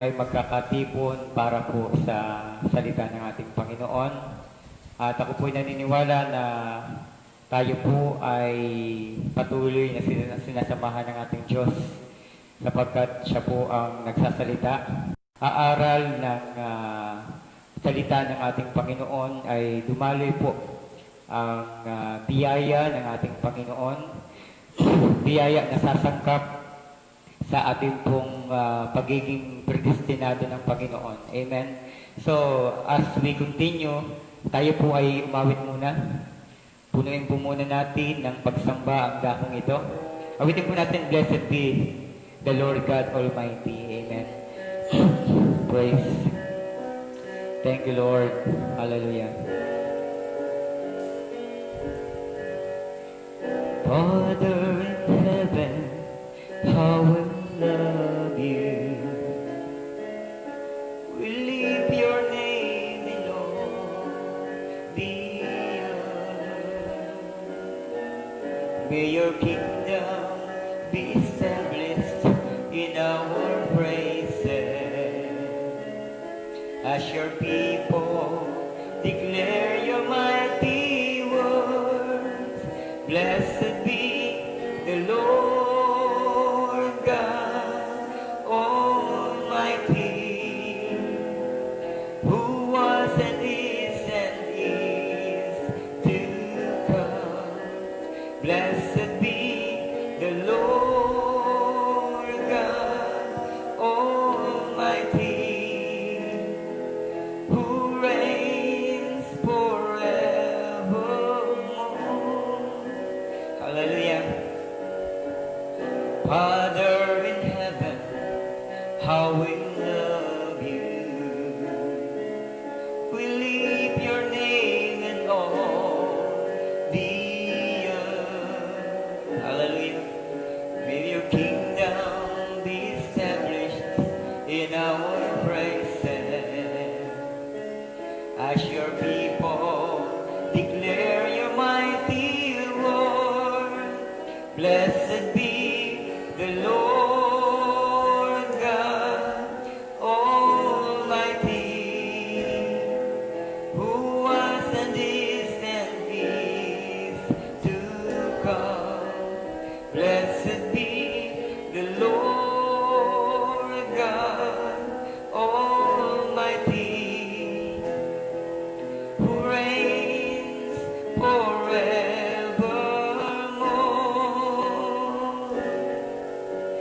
ay magkakatipon para po sa salita ng ating Panginoon. At ako po'y naniniwala na tayo po ay patuloy na sinasamahan ng ating Diyos sapagkat siya po ang nagsasalita. Aaral ng salita ng ating Panginoon ay dumaloy po ang biyaya ng ating Panginoon, biyaya na sasangkap sa ating pong pagiging predestinado ng Panginoon. Amen. So, as we continue, tayo po ay umawit muna. Punuin po muna natin ng pagsamba ang dahong ito. Awitin po natin, Blessed be the Lord God Almighty. Amen. Praise. Thank you, Lord. Hallelujah. Father in heaven, how we love you. We lift your name in all the earth. May your kingdom be established in our praises. As your people declare your mighty words, blessed be the Lord God Almighty, who was and is to come. Blessed be the Lord God Almighty, who reigns forevermore. Hallelujah. Father in heaven, how we love you. We lift your name in all the earth. Hallelujah. May your kingdom be established in our praises. As your people declare your mighty word, blessed be the Lord God Almighty, who was and is to come. Blessed be the Lord God Almighty, who reigns forevermore,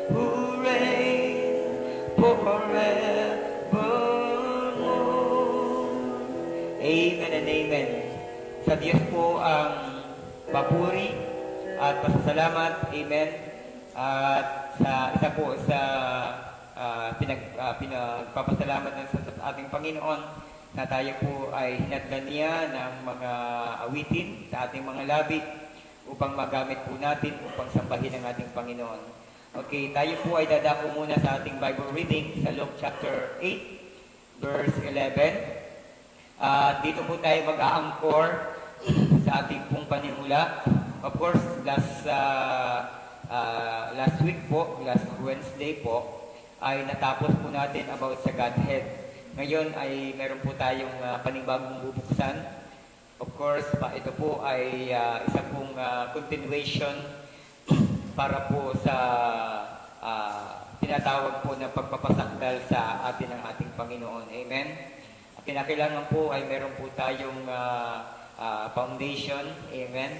who reigns forevermore. Amen and amen. Sa Diyos po ang papuri at pasasalamat. Amen. At sa isa po sa pinagpapasalamat sa ating Panginoon na tayo po ay hinadlan niya ng mga awitin sa ating mga labi upang magamit po natin upang sambahin ang ating Panginoon. Okay, tayo po ay dadako muna sa ating Bible reading sa Luke chapter 8, verse 11. Dito po tayo mag-aangkor sa ating pong panimula. Of course, last week po, last Wednesday po, ay natapos po natin about sa Godhead. Ngayon ay meron po tayong panibagong bubuksan. Of course, ito po ay isa pong continuation para po sa tinatawag po na pagpapasakdal sa atin ng ating Panginoon. Amen? Kinakailangan po ay meron po tayong foundation. Amen?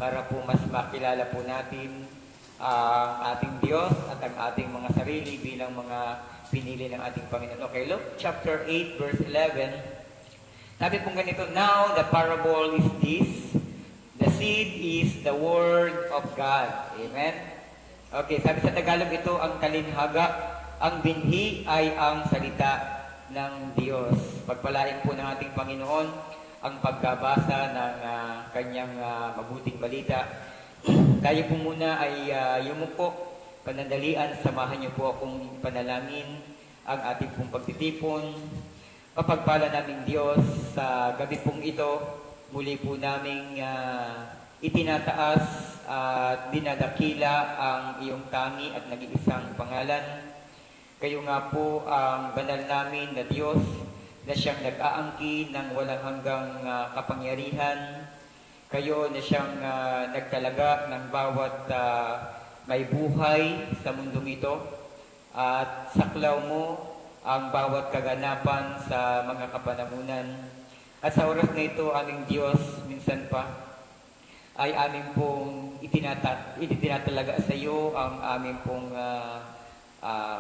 Para po mas makilala po natin ang ating Diyos at ang ating mga sarili bilang mga pinili ng ating Panginoon. Okay, Luke chapter 8, verse 11. Sabi pong ganito, now the parable is this, the seed is the word of God. Amen? Okay, sabi sa Tagalog ito, ang kalinhaga, ang binhi ay ang salita ng Diyos. Pagpalain po ng ating Panginoon ang pagkabasa ng kanyang mabuting balita. Tayo po muna ay yumuko, panandalian, samahan niyo po akong panalangin ang ating pong pagtitipon. Kapagpala naming Diyos sa gabi pong ito, muli po naming itinataas at dinadakila ang iyong tangi at nag-iisang pangalan. Kayo nga po ang banal namin na Diyos na siyang nag-aangkin ng walang hanggang kapangyarihan. Kayo na siyang nagtalaga ng bawat may buhay sa mundong ito at saklaw mo ang bawat kaganapan sa mga kapanahunan. At sa oras na ito, aming Diyos, minsan pa, ay aming pong itinatalaga sa iyo ang aming pong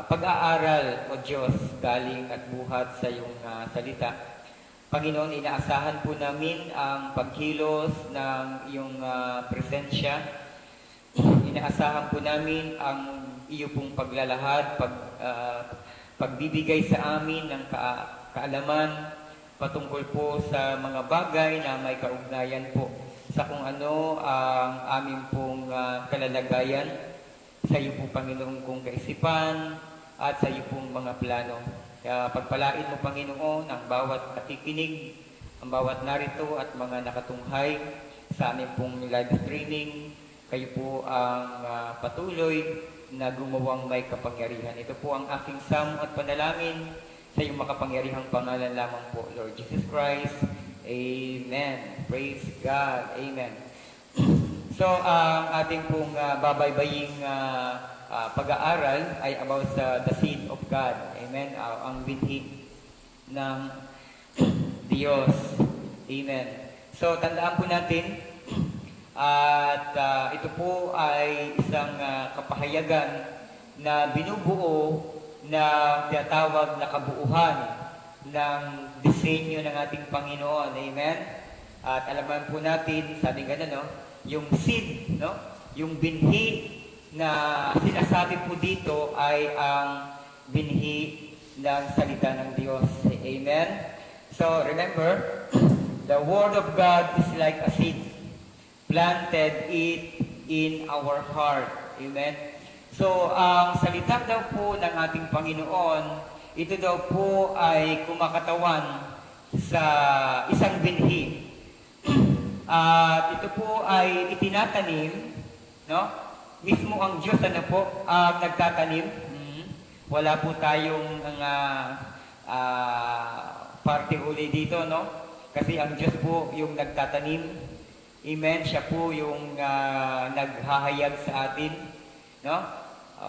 pag-aaral, o Diyos, galing at buhat sa iyong salita. Panginoon, inaasahan po namin ang pagkilos ng iyong presensya. Inaasahan po namin ang iyo pong paglalahad, pagbibigay sa amin ng kaalaman patungkol po sa mga bagay na may kaugnayan po sa kung ano ang aming pong kalalagayan sa iyo po, Panginoon, kong kaisipan at sa iyo pong mga plano. Kaya pagpalain mo, Panginoon, ang bawat nakikinig, ang bawat narito at mga nakatunghay sa aming pong live streaming. Kayo po ang patuloy na gumawang may kapangyarihan. Ito po ang aking samo at panalangin sa iyong makapangyarihang pangalan lamang po, Lord Jesus Christ. Amen. Praise God. Amen. So, ang ating pong babaybaying pag-aaral ay about the seed of God. Amen. Ang binhi ng Diyos. Amen. So, tandaan po natin at ito po ay isang kapahayagan na binubuo na tinatawag na kabuuhan ng disenyo ng ating Panginoon. Amen. At alaman po natin, sabi nga no, yung seed, no? Yung binhi na sinasabi po dito ay ang binhi ng salita ng Diyos. Amen? So, remember, the Word of God is like a seed. Planted it in our heart. Amen? So, ang salita daw po ng ating Panginoon, ito daw po ay kumakatawan sa isang binhi. At ito po ay itinatanim, no? Mismo ang Diyos po ang nagtatanim. Wala po tayong parte uli dito, no? Kasi ang Diyos po yung nagtatanim. Amen. Siya po yung naghahayag sa atin, no?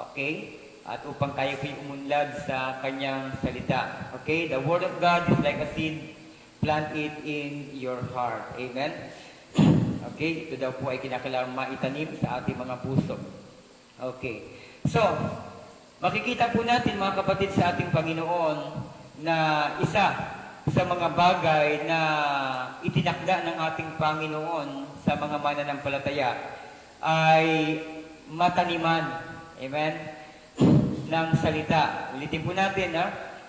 Okay? At upang tayo po umunlad sa kanyang salita. Okay? The Word of God is like a seed. Plant it in your heart. Amen? Okay, ito daw po ay kinakailangang maitanim sa ating mga puso. Okay. So, makikita po natin mga kapatid sa ating Panginoon na isa sa mga bagay na itinakda ng ating Panginoon sa mga mananampalataya ay mataniman. Amen? Ng salita. Ulitin po natin,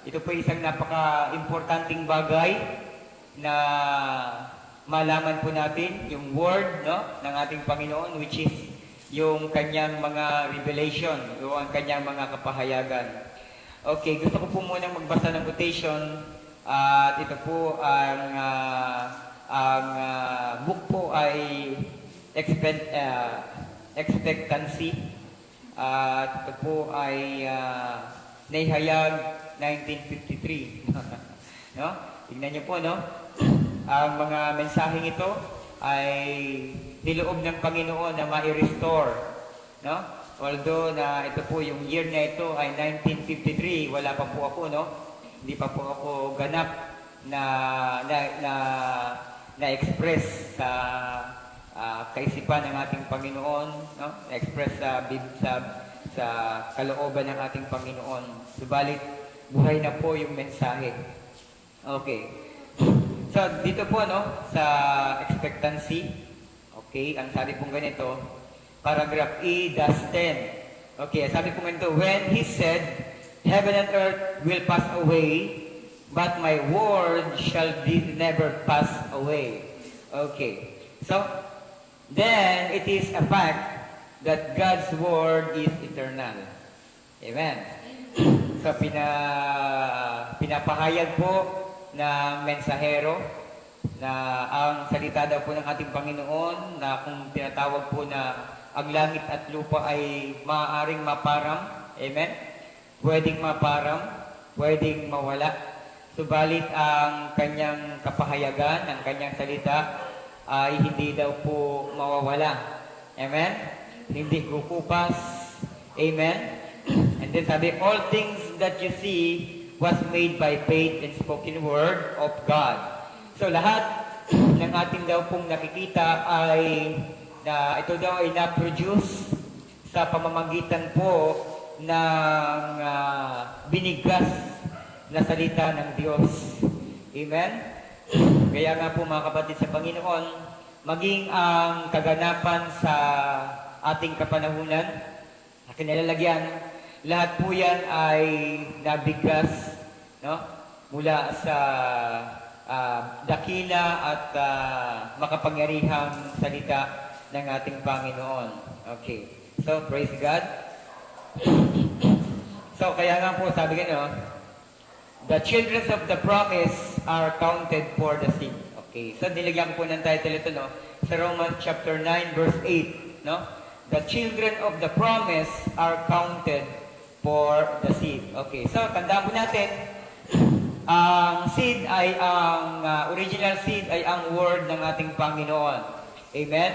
ito po isang napaka-importanting bagay na malaman po natin yung word, no, ng ating Panginoon, which is yung kanyang mga revelation, yung kanyang mga kapahayagan. Okay, gusto ko po munang magbasa ng quotation at ito po ang book po ay Expectancy at ito po ay naihayag 1953. No? Tingnan niyo po, no? Ang mga mensaheng ito ay niloob ng Panginoon na ma-restore. No? Although na ito po, yung year na ito ay 1953, wala pa po ako, no? Hindi pa po ako ganap na express sa kaisipan ng ating Panginoon, no? Na-express sa kalooban ng ating Panginoon. Subalit, buhay na po yung mensahe. Okay. So, dito po, no, sa expectancy, okay, ang sabi pong ganito, paragraph E, das 10. Okay, sabi pong ganito, when He said, heaven and earth will pass away, but my word shall never pass away. Okay, so, then it is a fact that God's word is eternal. Amen. So, pinapahayag po na mensahero na ang salita daw po ng ating Panginoon na kung tinatawag po na ang langit at lupa ay maaaring maparang. Amen? pwedeng maparang, pwedeng mawala. Subalit ang kanyang kapahayagan, ang kanyang salita ay hindi daw po mawawala. Amen? Hindi kukupas. Amen? And then sabi, all things that you see was made by faith and spoken word of God. So lahat ng ating daw pong nakikita ay na ito daw ay na-produce sa pamamagitan po ng binigkas na salita ng Diyos. Amen? Kaya nga po mga kapatid sa Panginoon, maging ang kaganapan sa ating kapanahunan, na kinalalagyan, lahat po yan ay nabigkas, no? Mula sa dakila at makapangyarihang salita ng ating Panginoon. Okay. So, praise God. So, kaya nga po, sabi ko, the children of the promise are counted for the seed. Okay. So, nilagyan ko po ng title ito, sa Romans chapter 9, verse 8, The children of the promise are counted for the seed. Okay. So, tandaan po natin, ang seed ay original seed ay ang word ng ating Panginoon. Amen?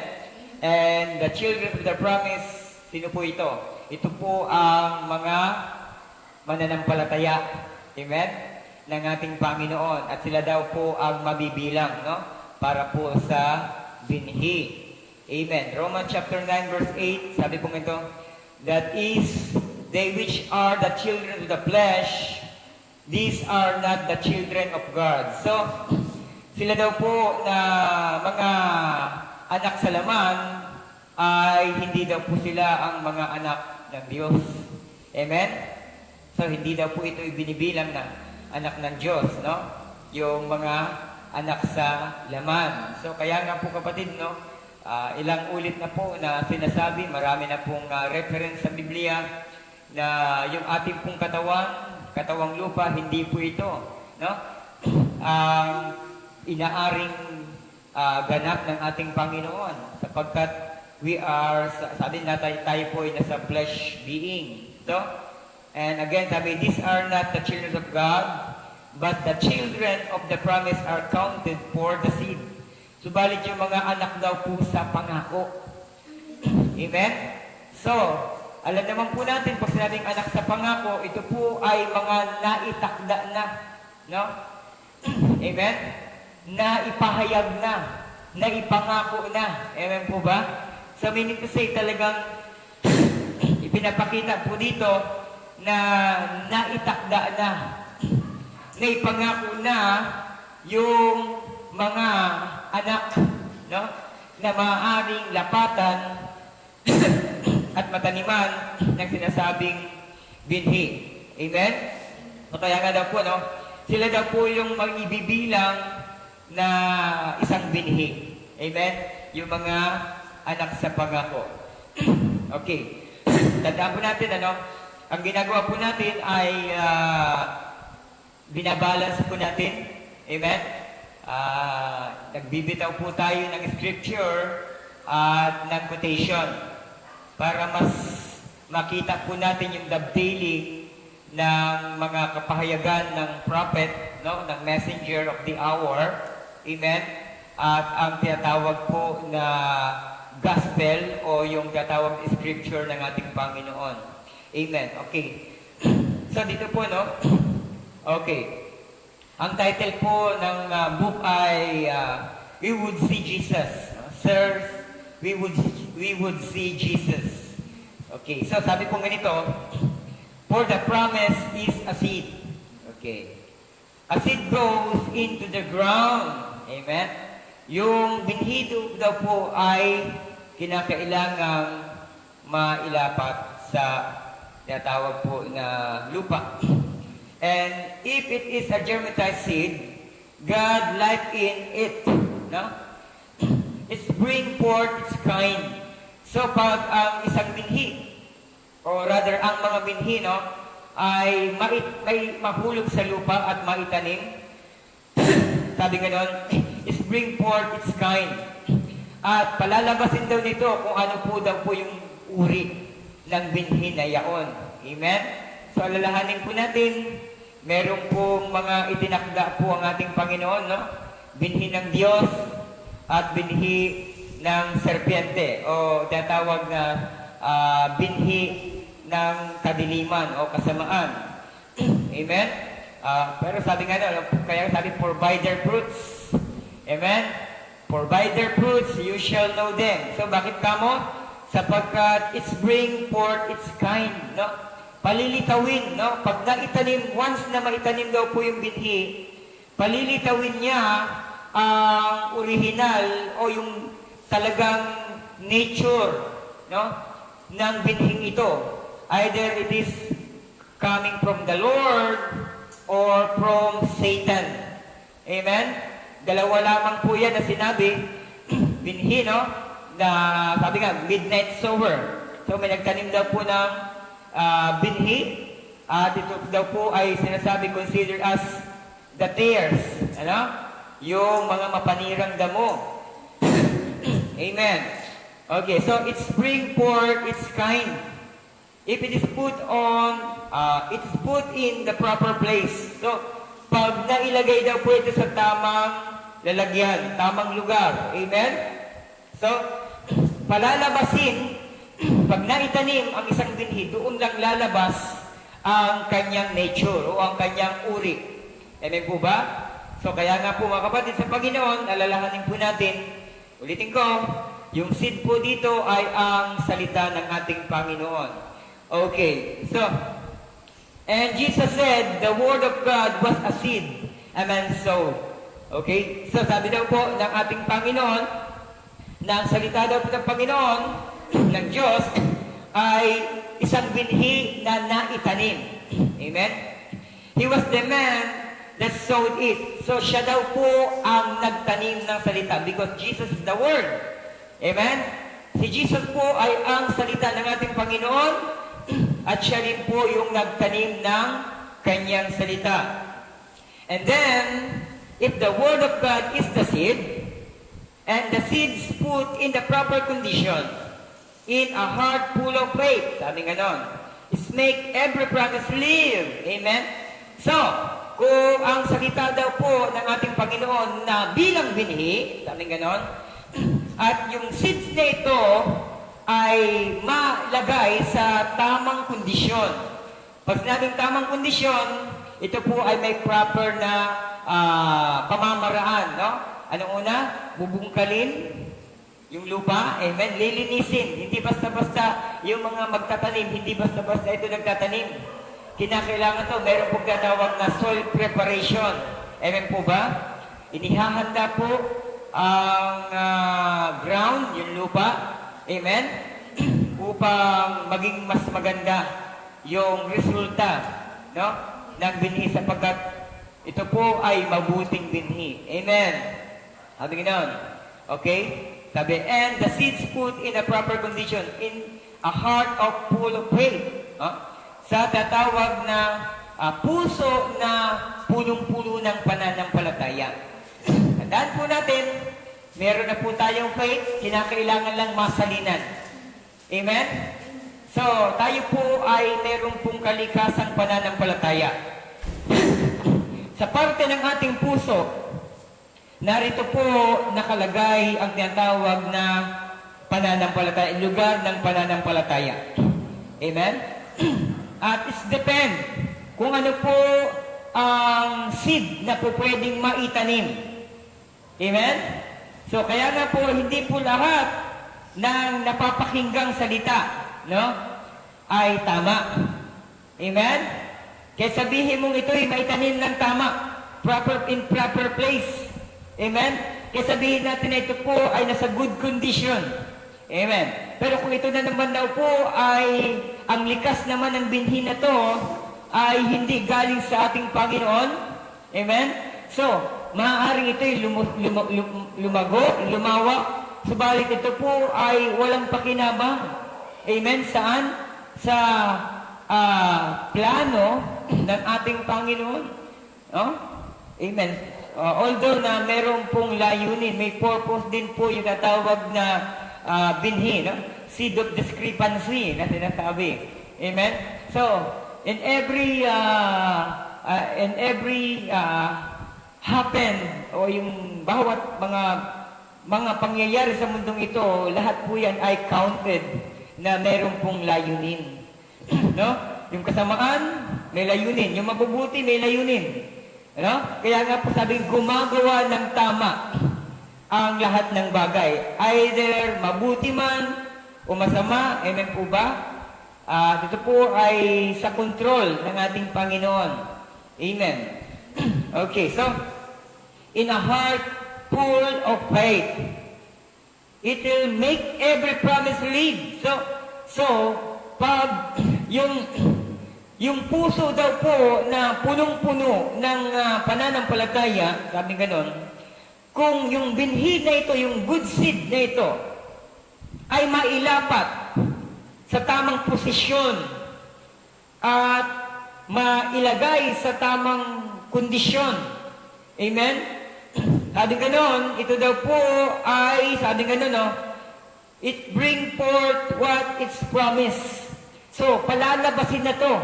And the children of the promise, sino po ito? Ito po ang mga mananampalataya. Amen? Ng ating Panginoon. At sila daw po ang mabibilang, para po sa binhi. Amen. Romans chapter 9 verse 8, sabi po ito, that is, they which are the children of the flesh, these are not the children of God. So, sila daw po na mga anak sa laman ay hindi daw po sila ang mga anak ng Diyos. Amen? So, hindi daw po ito ibinibilang na anak ng Diyos, yung mga anak sa laman. So, kaya nga po kapatid, ilang ulit na po na sinasabi, marami na pong reference sa Biblia na yung ating pong katawang lupa, hindi po ito, ang inaaring ganap ng ating Panginoon, sapagkat we are, sabi na tayo po ay nasa flesh being. So, and again, sabi, these are not the children of God, but the children of the promise are counted for the seed. Subalit yung mga anak daw po sa pangako. Amen? So, alam naman po natin, pag sinabing anak sa pangako, ito po ay mga naitakda na. Amen? Naipahayag na. Naipangako na. Amen po ba? So, meaning to say, talagang ipinapakita po dito na naitakda na. Naipangako na yung mga anak, na maaaring lapatan at mataniman ng sinasabing binhi. Amen? So, kaya nga daw po, sila daw po yung mag-ibibilang na isang binhi. Amen? Yung mga anak sa pangako. Okay. Tandaan po natin, ang ginagawa po natin ay binabalance po natin. Amen? Nagbibitaw po tayo ng scripture at ng quotation para mas makita po natin yung dovetailing ng mga kapahayagan ng prophet, ng messenger of the hour. Amen? At ang tinatawag po na gospel o yung tinatawag na scripture ng ating Panginoon. Amen. Okay. So dito po, okay. Ang title po ng book ay We Would See Jesus. Sirs, we would see Jesus. Okay, so sabi po ganito, for the promise is a seed. Okay. A seed goes into the ground. Amen. Yung binhi daw po ay kinakailangang mailapat sa tinatawag po na lupa. And if it is a germatized seed, God life in it, it's bring forth its kind. So pag ang isang binhi, or rather ang mga binhi, ay may mahulog sa lupa at maitanim, sabi ganon, it's bring forth its kind. At palalabasin daw nito kung ano po daw po yung uri ng binhi na yaon. Amen? So alalahanin po natin, meron pong mga itinakda po ang ating Panginoon, no? Binhi ng Diyos at binhi ng serpiente o tinatawag na binhi ng kadiliman o kasamaan. Amen? Pero sabi nga na, kaya sabi, for by their fruits. Amen? For by their fruits, you shall know them. So, bakit kamo? Sapagkat it's bring forth its kind, no? Palilitawin, no? Pag naitanim, once na maitanim daw po yung binhi, palilitawin niya ang original o yung talagang nature, no? Ng binhing ito. Either it is coming from the Lord or from Satan. Amen? Dalawa lamang po yan na sinabi, binhi, no? Na sabi nga, midnight sower. So may nagtanim daw po ng binhi, at ito daw po ay sinasabi, consider as the tares, ano? Yung mga mapanirang damo. Amen. Okay, so it's bring forth its kind. If it is put on, it's put in the proper place. So, pag nailagay daw po ito sa tamang lalagyan, tamang lugar. Amen? So, palalabasin, pag naitanim ang isang binhi, doon lang lalabas ang kanyang nature o ang kanyang uri. Amen po ba? So, kaya nga po mga kapatid sa Panginoon, alalahanin po natin, ulitin ko, yung seed po dito ay ang salita ng ating Panginoon. Okay, so, and Jesus said, the word of God was a seed a man sowed. Okay, so sabi daw po ng ating Panginoon, na ang salita daw po ng Panginoon, ng Diyos, ay isang binhi na naitanim. Amen? He was the man that sowed it. So siya daw po ang nagtanim ng salita because Jesus is the Word. Amen? Si Jesus po ay ang salita ng ating Panginoon at siya rin po yung nagtanim ng kanyang salita. And then, if the Word of God is the seed, and the seeds put in the proper condition, in a heart full of faith, sabi nga nun, is make every promise live. Amen? So, kung ang salita daw po ng ating Panginoon na bilang binhi, sabi nga nun, at yung seeds na ito ay malagay sa tamang kondisyon. Pag sinabing tamang kondisyon, ito po ay may proper na pamamaraan, no? Anong una? Bubungkalin yung lupa, amen? Lilinisin. Hindi basta-basta yung mga magtatanim, hindi basta-basta ito nagtatanim. Kinakailangan to, meron pong tinatawag na soil preparation. Amen po ba? Inihahanda po ang ground, yung lupa, amen? Upang maging mas maganda yung resulta, no? Ng binhi sapagkat ito po ay mabuting binhi. Amen? Sabi ganoon. Okay? Sabi, and the seeds put in a proper condition, in a heart of full of faith. Sa tatawag na puso na punong-puno ng pananampalataya. Tandaan po natin, meron na po tayong faith, kinakailangan lang masalinan. Amen? So, tayo po ay meron pong kalikasang pananampalataya. Sa parte ng ating puso, narito po nakalagay ang tinatawag na pananampalataya, lugar ng pananampalataya. Amen? At it depend kung ano po ang seed na po pwedeng maitanim. Amen? So, kaya nga po, hindi po lahat ng napapakinggang salita, no, ay tama. Amen? Kaya sabihin mong ito'y maitanim ng tama, in proper place. Amen? Kaya sabihin natin na ito po ay nasa good condition. Amen? Pero kung ito na naman daw po ay ang likas naman ng binhi na to ay hindi galing sa ating Panginoon. Amen? So, maaaring ito'y lumago, lumawa, subalit ito po ay walang pakinabang. Amen? Saan? Sa plano ng ating Panginoon. Oh? Amen. Although na meron pong layunin, may purpose din po yung natawag na binhi, no? Seed of discrepancy na sinasabi. Amen? So, and every happen o yung bawat mga pangyayari sa mundong ito, lahat po yan ay counted na meron pong layunin. No? Yung kasamaan, may layunin. Yung mabubuti, may layunin. No? Kaya nga po sabi, gumagawa ng tama ang lahat ng bagay. Either mabuti man o masama, amen po ba? Ito po ay sa control ng ating Panginoon. Amen. Okay, so, in a heart full of faith, it will make every promise live. So, pag yung puso daw po na punong-puno ng pananampalataya, sabi ganon, kung yung binhi na ito, yung good seed na ito, ay mailapat sa tamang posisyon at mailagay sa tamang kondisyon. Amen? Sabi ganon, ito daw po ay, sabi ganon, no, it bring forth what it's promised. So, palalabasin na to.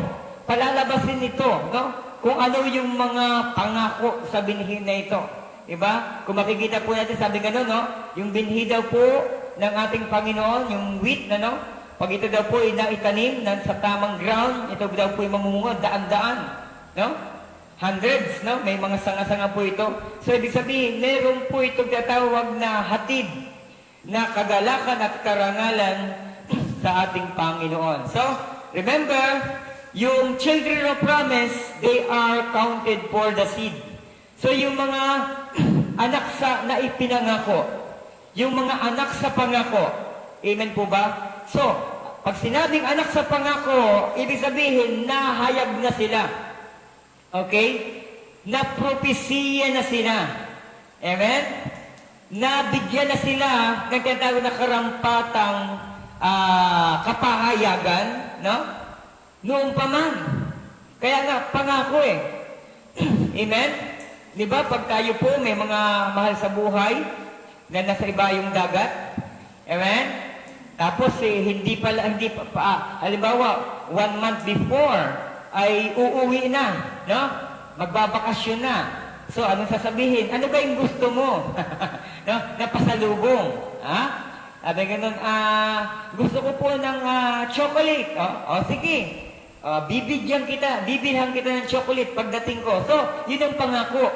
Palalabasin nito, no? Kung ano yung mga pangako sa binhi na ito. Diba? Kung makikita po natin, sabi ganon, no? Yung binhi daw po ng ating Panginoon, yung wheat, no? Pag ito daw po ay naitanim sa tamang ground, ito daw po ay mamunga, daan-daan, no? Hundreds, no? May mga sanga-sanga po ito. So, ibig sabihin, meron po itong tatawag na hatid na kagalakan at karangalan sa ating Panginoon. So, remember, yung children of promise, they are counted for the seed. So, yung mga anak na ipinangako, yung mga anak sa pangako, amen po ba? So, pag sinabing anak sa pangako, ibig sabihin, nahayag na sila. Okay? Napropesiya na sila. Amen? Nabigyan na sila ng tinatawag na karampatang kapahayagan, no? Noong pa man. Kaya nga, pangako eh. Amen? Di ba, pag tayo po may mga mahal sa buhay na nasa ibayong dagat, amen? Tapos hindi pa, halimbawa, 1 month before, ay uuwi na, no? Magbabakasyon na. So, anong sasabihin? Ano ba yung gusto mo? No? Napasalubong. Ha? Sabi ganun, gusto ko po ng chocolate. Sige. Bibilhan kita ng chocolate pagdating ko. So, yun ang pangako.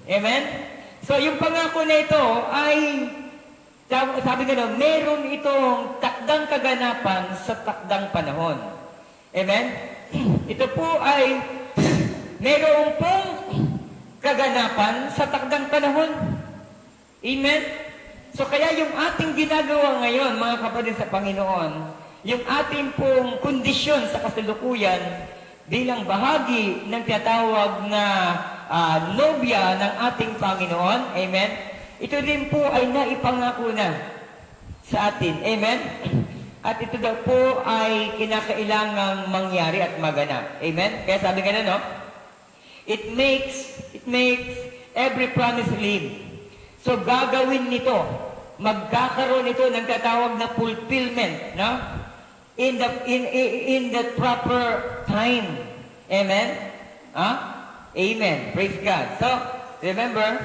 Amen? So, yung pangako na ito ay, sabi ganun, meron itong takdang kaganapan sa takdang panahon. Amen? Ito po ay, meron pong kaganapan sa takdang panahon. Amen? So kaya yung ating ginagawa ngayon, mga kapatid sa Panginoon, yung ating pong kondisyon sa kasalukuyan bilang bahagi ng tinatawag na nobya ng ating Panginoon, amen? Ito din po ay naipangako na sa atin, amen? At ito daw po ay kinakailangang mangyari at maganap, amen? Kaya sabi nga na, no? It makes every promise live. So, gagawin nito, magkakaroon ito ng tatawag na fulfillment, no? In the proper time. Amen? Amen. Praise God. So, remember,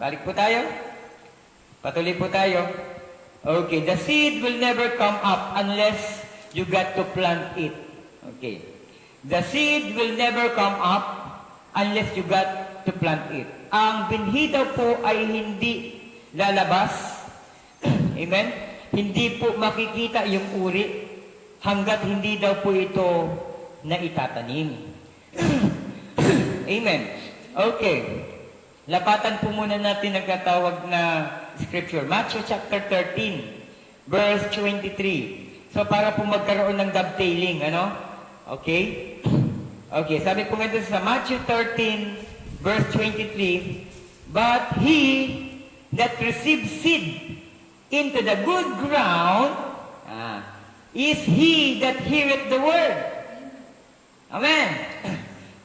balik po tayo. Patuloy po tayo. Okay, the seed will never come up unless you got to plant it. Okay. The seed will never come up unless you got to plant it. Ang binhi daw po ay hindi lalabas. Amen? Hindi po makikita yung uri hanggat hindi daw po ito na itatanim. Amen. Okay. Lapatan po muna natin ang katawag na scripture. Matthew chapter 13, verse 23. So para po magkaroon ng dovetailing, ano? Okay? Okay, sabi po nga sa Matthew 13, verse 23, but he that receives seed into the good ground is he that heareth the word. Amen.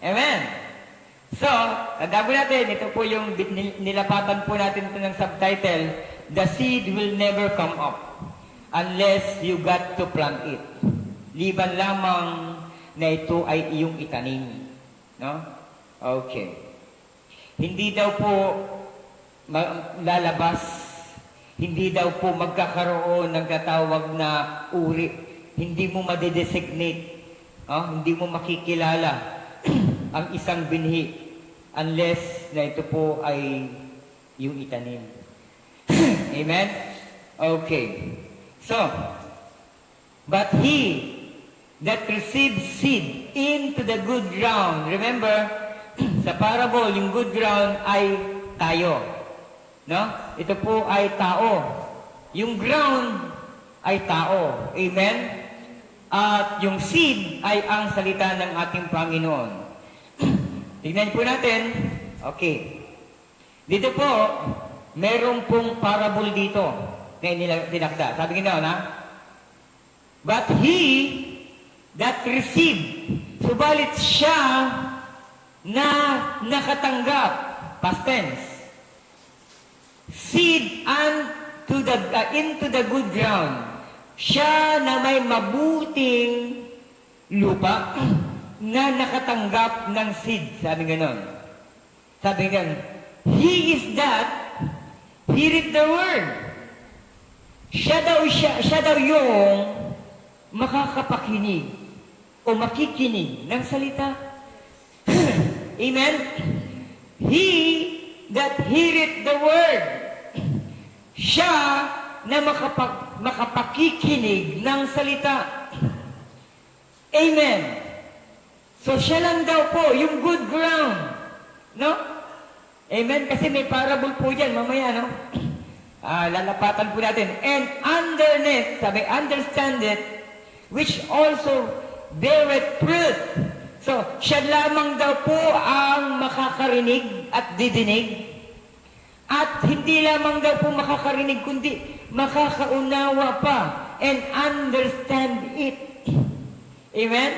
Amen. So, tandaan po natin, ito po yung nilapatan po natin ito ng subtitle, the seed will never come up unless you got to plant it. Liban lamang na ito ay iyong itanim. No? Okay. Hindi daw po lalabas, hindi daw po magkakaroon ng katawag na uri. Hindi mo madedesignate, hindi mo makikilala ang isang binhi unless na ito po ay yung itanim. Amen? Okay. So, but he that receives seed into the good ground. Remember, sa parable, yung good ground ay tayo. No? Ito po ay tao. Yung ground ay tao. Amen? At yung seed ay ang salita ng ating Panginoon. Tignan po natin. Okay. Dito po, meron pong parable dito na tinakda. Sabi nga na, but he that received, subalit siya na nakatanggap, past tense, seed into the good ground. Siya na may mabuting lupa na nakatanggap ng seed. Sabi ganon. Sabi ganon, he is that, heareth the word. Siya daw yung makakapakinig o makikinig ng salita. Amen? He that heareth the word. Siya na makapakikinig ng salita. Amen. So siya lang daw po, yung good ground. No? Amen? Kasi may parable po dyan, mamaya, no? Lalapatan po natin. And underneath, sabi, understand it, which also beareth fruit. So, siya lamang daw po ang makakarinig at didinig. At hindi lamang daw po makakarinig, kundi makakaunawa pa and understand it. Amen?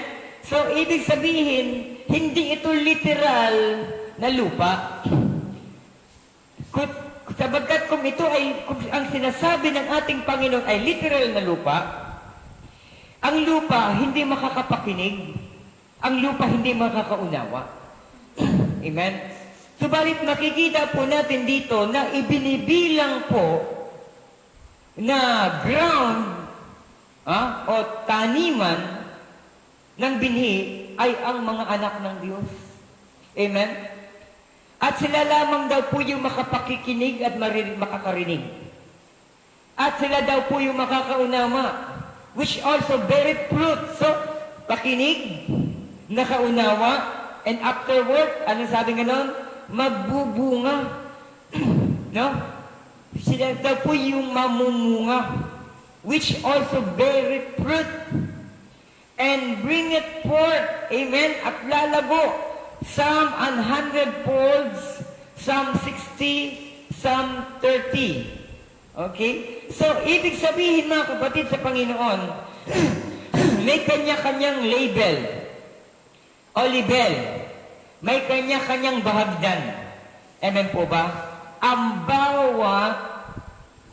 So, ibig sabihin, hindi ito literal na lupa. Sabagkat kung ito ay, kung ang sinasabi ng ating Panginoon ay literal na lupa, ang lupa hindi makakapakinig, ang lupa hindi makakaunawa. Amen? Subalit makikita po natin dito na ibinibilang po na ground o taniman ng binhi ay ang mga anak ng Diyos. Amen? At sila lamang daw po yung makapakikinig at makakarinig. At sila daw po yung makakaunawa, which also beareth fruit. So, pakinig, nakaunawa, and afterward, anong sabi nga nun? Magbubunga. No? Sila daw po yung mamumunga, which also beareth fruit, and bringeth forth, amen, at lalago, some 100 folds, some 60, some 30. Okay? So, ibig sabihin mga kapatid sa Panginoon, may kanya-kanyang label o libel. May kanya-kanyang bahagdan. Amen po ba? Ang bawat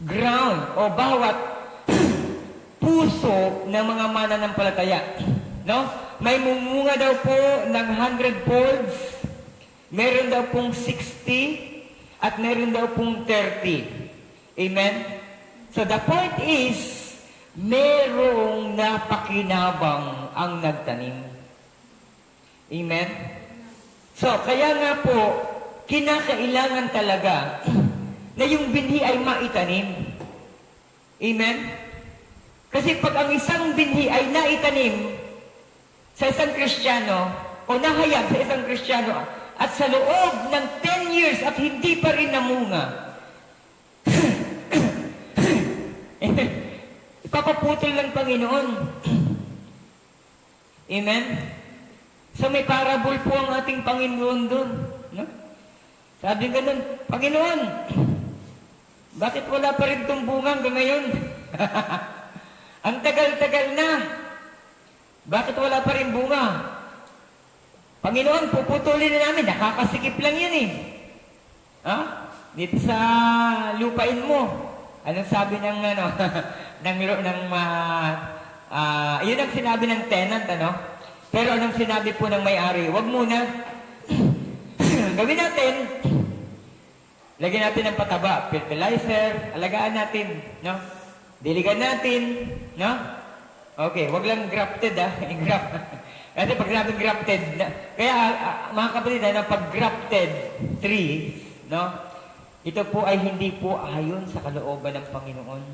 ground o bawat puso ng mga mananampalataya. No? May mumunga daw po ng 100 folds, meron daw pong 60, at meron daw pong 30. Amen? So the point is, merong napakinabang ang nagtanim. Amen? So, kaya nga po, kinakailangan talaga na yung binhi ay maitanim. Amen? Kasi pag ang isang binhi ay naitanim sa isang Kristiyano o nahayag sa isang Kristiyano at sa loob ng 10 years at hindi pa rin namunga, ipapaputol ng Panginoon. Amen? So may parable po ang ating Panginoon doon. No? Sabi ganun, Panginoon, bakit wala pa rin itong bunga hanggang ngayon? Ang tagal-tagal na. Bakit wala pa rin bunga? Panginoon, puputulin na namin. Nakakasikip lang yan eh. Ha? Dito sa lupain mo. Anong sabi ng ano? yun ang sinabi ng tenant, ano? Pero anong sinabi po ng may-ari? Wag muna. Gawin natin. Lagyan natin ng pataba, fertilizer, alagaan natin, no? Diligan natin, no? Okay, wag lang grafted, i-graft. Kasi pag sinabing grafted, kaya mga kapatid, pag grafted trees, no? Ito po ay hindi po ayon sa kalooban ng Panginoon.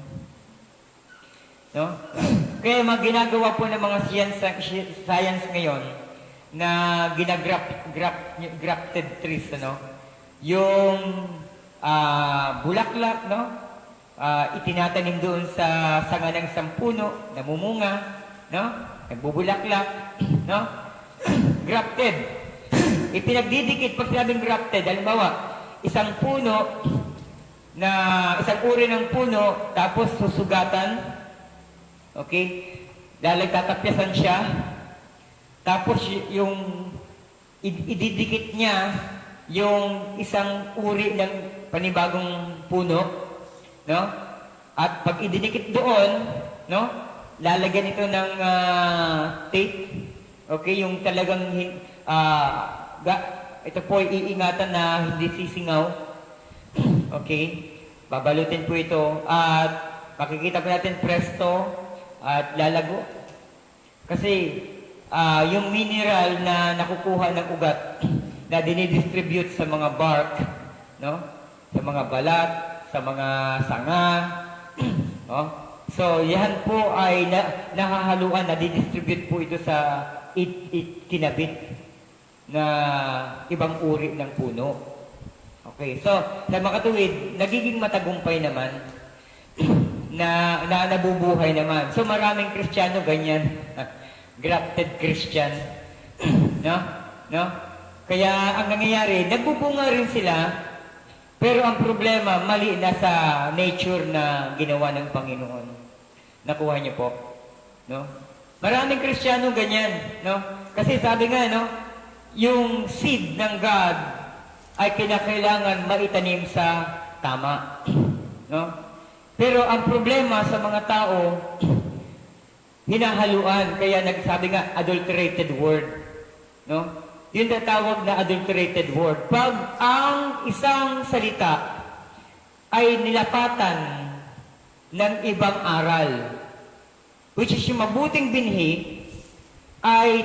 No? Kaya ginagawa po ng mga science ngayon na grafted trees, ano? Yung bulaklak, no? Itinatanim doon sa sanga ng isang puno, namumunga, no? Nagbubulaklak, no? Grafted. Ipinagdidikit pag sinabing grafted, halimbawa, isang puno na isang uri ng puno, tapos susugatan, okay? Tatapyasan siya, tapos yung ididikit niya yung isang uri ng panibagong puno, no? At pag ididikit doon, no? Lalagyan ito ng tape, okay? Yung talagang ito po ay iingatan na hindi sisingaw, okay? Babalutin po ito at makikita po natin presto at lalago. Kasi yung mineral na nakukuha ng ugat na dinidistribute sa mga bark, no? Sa mga balat, sa mga sanga, no? So, yan po ay nahahaluan, nadidistribute po ito sa kinabit na ibang uri ng puno. Okay, so, sa mga katuwid, nagiging matagumpay naman na nabubuhay naman. So, maraming Kristiyano ganyan. Grafted Christian. No? No? Kaya, ang nangyayari, nagbubunga rin sila, pero ang problema, mali na sa nature na ginawa ng Panginoon. Nakuha niyo po? No? Maraming Kristiyano ganyan. No? Kasi sabi nga, no? Yung seed ng God ay kinakailangan maitanim sa tama. No? Pero ang problema sa mga tao, hinahaluan, kaya nagsabi nga, adulterated word. No? Yun na tawag na adulterated word. Pag ang isang salita ay nilapatan ng ibang aral, which is yung mabuting binhi, ay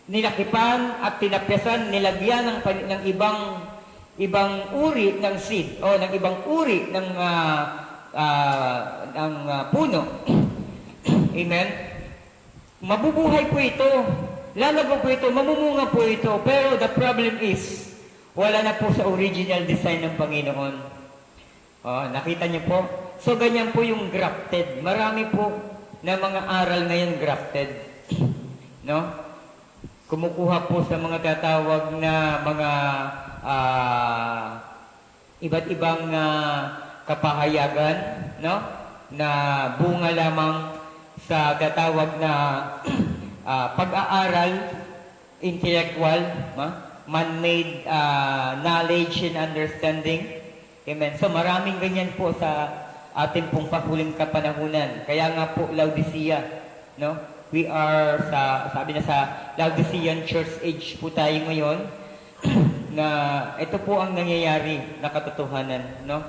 nilakipan at tinapyasan, nilagyan ng ibang uri ng seed o ng ibang uri ng puno. Amen? Mabubuhay po ito. Lalago po ito. Mamumunga po ito. Pero the problem is, wala na po sa original design ng Panginoon. Nakita niyo po? So, ganyan po yung grafted. Marami po na mga aral ngayon grafted. No? Kumukuha po sa mga tatawag na mga iba't ibang kapahayagan, no? Na bunga lamang sa tatawag na pag-aaral, intellectual, man-made knowledge and understanding. Amen. So maraming ganyan po sa ating pong pahuling kapanahunan. Kaya nga po, Laodicea, no? We are sabi na sa Laodicean Church Age po tayo ngayon, na ito po ang nangyayari na katotohanan, no?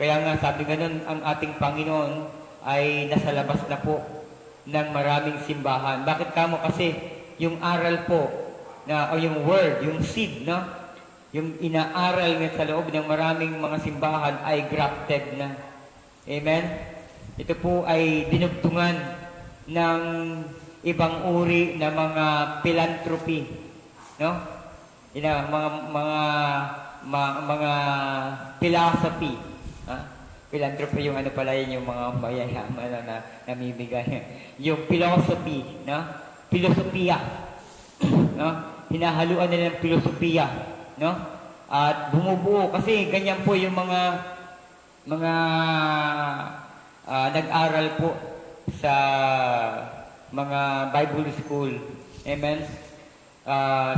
Kaya nga sabi ganun, ang ating Panginoon ay nasa labas na po ng maraming simbahan. Bakit kamo? Kasi yung aral po, o yung word, yung seed, no? Yung inaaral nga sa loob ng maraming mga simbahan ay grafted na. Amen? Ito po ay dinugtungan ng ibang uri na mga philanthropy, no? Mga philosophy, philanthropy yung ano pala yun, yung mga mayayaman na namimigay. Yung philosophy, no? Filosofiya, no? Hinahaluan nila ng filosofiya, no? At bumubuo kasi ganyan po yung mga nag-aral po sa mga Bible school. Amen?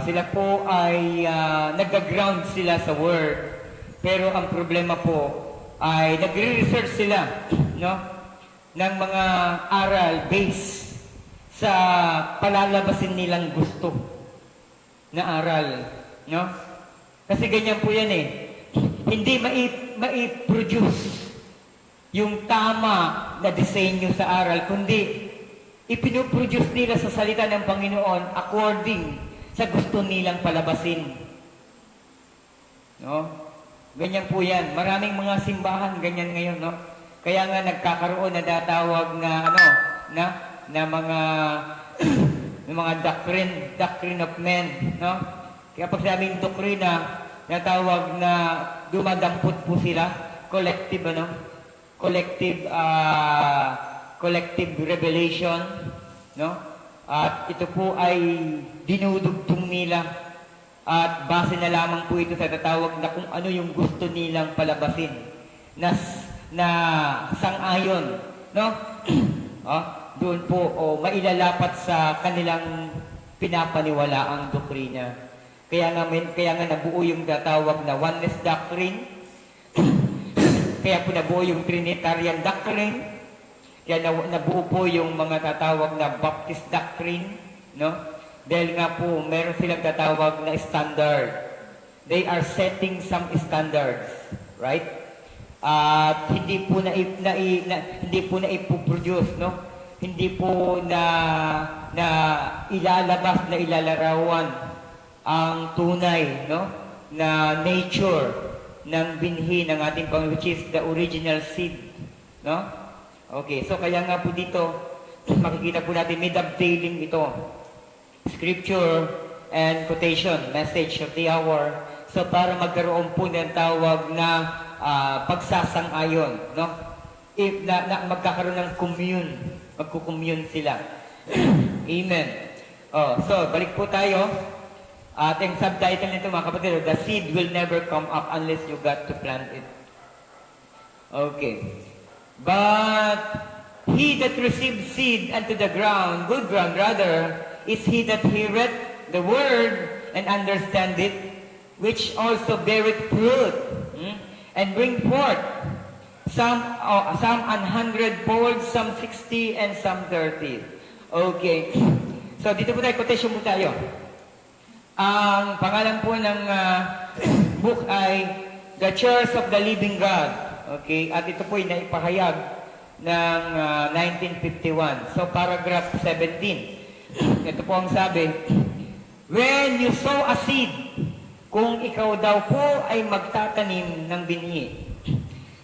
Sila po ay nag-ground sila sa Word. Pero ang problema po ay nagre-research sila, no? Ng mga aral based sa palalabasin nilang gusto na aral. No? Kasi ganyan po yan eh. Hindi mai-produce yung tama na disenyo sa aral, kundi ipinoproduce nila sa salita ng Panginoon according sa gusto nilang palabasin. No? Ganyan po yan. Maraming mga simbahan ganyan ngayon, no? Kaya nga nagkakaroon na datawag na na mga ng mga doctrine of men, no? Kaya pag sabing doktrina, natawag na dumadampot po sila, collective revelation, no? At ito po ay dinudugtong nila at base na lamang po ito sa tatawag na kung ano yung gusto nilang palabasin na sang-ayon, no? Doon po mailalapat sa kanilang pinapaniwalaang doktrina. Kaya nga nabuo yung tatawag na oneness doctrine. Kaya po nabuo yung Trinitarian doctrine. Kaya nabuo po yung mga tatawag na Baptist doctrine, no? Dahil nga po meron silang tatawag na standard. They are setting some standards, right? At hindi po na ipoproduce, no? Hindi po na ilalabas na ilalarawan ang tunay, no? Na nature ng binhi ng ating Panginoon, which is the original seed, no? Okay, so kaya nga po dito makikita po natin may dovetailing ito. Scripture and quotation, message of the hour. So para magkaroon po ng tawag na pagsasang-ayon, no? If magkakaroon ng magkukommune sila. Amen. So balik po tayo. At ang subtitle nito mga kapatid, the seed will never come up unless you got to plant it. Okay. But he that receives seed unto the ground, good ground rather, is he that heareth the word and understand it, which also beareth fruit, and bring forth some 100-fold, some 60, and some 30. Okay. So dito po tayo, quotation po tayo. Ang pangalan po ng book ay The Church of the Living God. Okay? At ito po ay naipahayag ng 1951. So paragraph 17. Ito po ang sabi, when you sow a seed, kung ikaw daw po ay magtatanim ng binhi,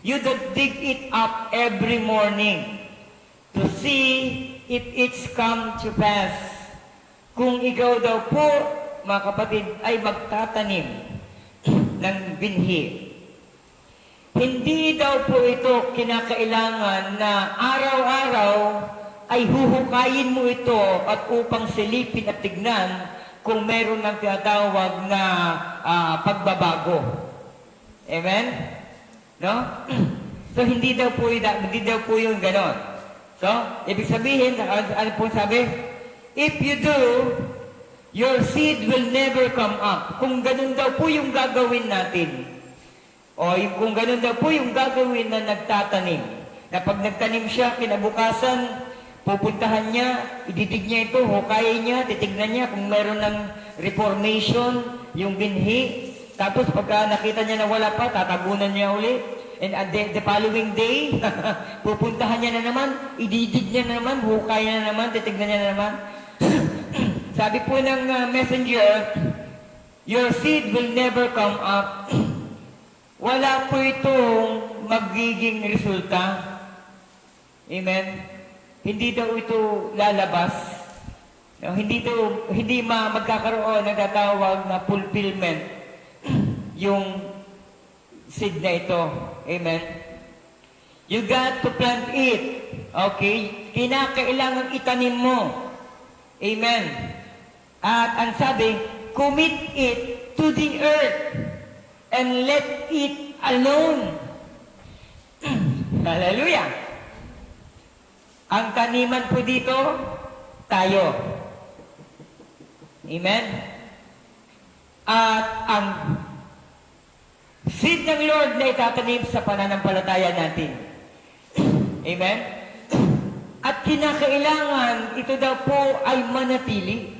you don't dig it up every morning to see if it's come to pass. Kung ikaw daw po, mga kapatid, ay magtatanim ng binhi, hindi daw po ito kinakailangan na araw-araw ay huhukayin mo ito at upang silipin at tignan kung meron ng tinatawag na pagbabago. Amen? No? So, hindi daw po yung ganon. So, ibig sabihin, ano po sabi? If you do, your seed will never come up. Kung ganun daw po yung gagawin natin, kung ganun daw po yung gagawin na nagtatanim, na pag nagtanim siya, kinabukasan, pupuntahan niya, ididig niya ito, hukayin niya, titignan niya kung meron ng reformation, yung binhi, tapos pagka nakita niya na wala pa, tatabunan niya ulit, and the following day, pupuntahan niya na naman, ididig niya na naman, hukayin na naman, titignan niya na naman. Sabi po ng messenger, your seed will never come up. Wala po itong magiging resulta. Amen? Hindi daw ito lalabas. No, hindi magkakaroon ng tatawag na fulfillment yung seed na ito. Amen? You got to plant it. Okay? Kinakailangan itanim mo. Amen? At ang sabi, commit it to the earth and let it alone. Hallelujah! Ang taniman po dito, tayo. Amen? At ang seed ng Lord na itatanim sa pananampalataya natin. Amen? At kinakailangan, ito daw po ay manatili.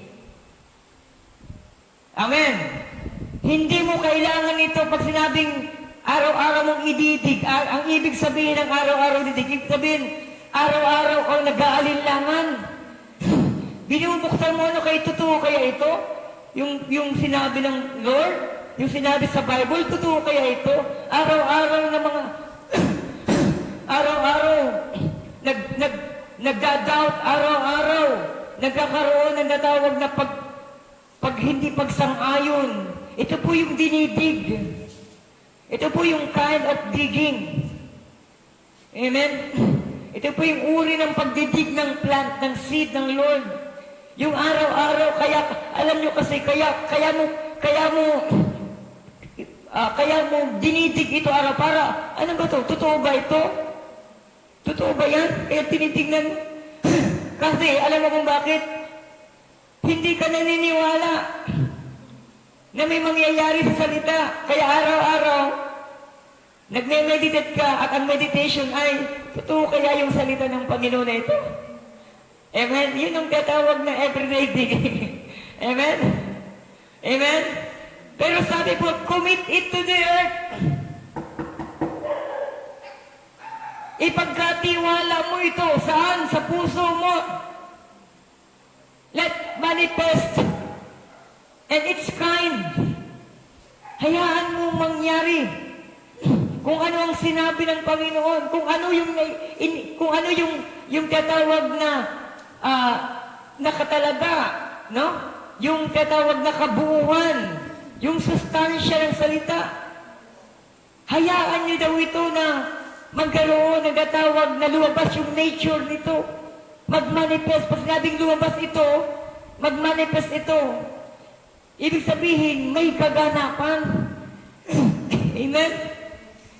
Amen. Hindi mo kailangan ito pag sinabing araw-araw mong ididig. Ang ibig sabihin ng araw-araw didig, ibig sabihin, araw-araw kang nag-aalinlangan. Binubuksan mo ano kay totoo kaya ito? Yung sinabi ng Lord, yung sinabi sa Bible, totoo kaya ito? Araw-araw na mga araw-araw nagda-doubt, araw-araw nagkakaroon ng natawag na pag hindi pagsang-ayon. Ito po yung dinidig. Ito po yung kind of digging. Amen? Ito po yung uri ng pagdidig ng plant, ng seed ng Lord. Yung araw-araw, kaya, alam nyo kasi, kaya mo dinidig ito araw para, ano ba to? Totoo ba ito? Totoo ba yan? Kaya tinitignan. Kasi, alam mo kung bakit? Hindi ka naniniwala na may mangyayari sa salita. Kaya araw-araw, nagme-meditate ka at ang meditation ay, totoo kaya yung salita ng Panginoon na ito? Amen? Yun ang tatawag na everyday digging. Amen? Amen? Pero sabi po, commit it to the earth. Ipagkatiwala mo ito. Saan? Sa puso mo. Let manifest. And it's kind. Hayaan mo mangyari. Kung ano ang sinabi ng Panginoon, kung ano yung tatawag na nakatalaga, no? Yung tatawag na kabuuan, yung sustansya ng salita. Hayaan niyo daw ito na magkaroon, nagatawag na lumabas yung nature nito. Magmanifest. Pag sinabing lumabas ito, magmanifest ito. Ibig sabihin, may kaganapan. Amen?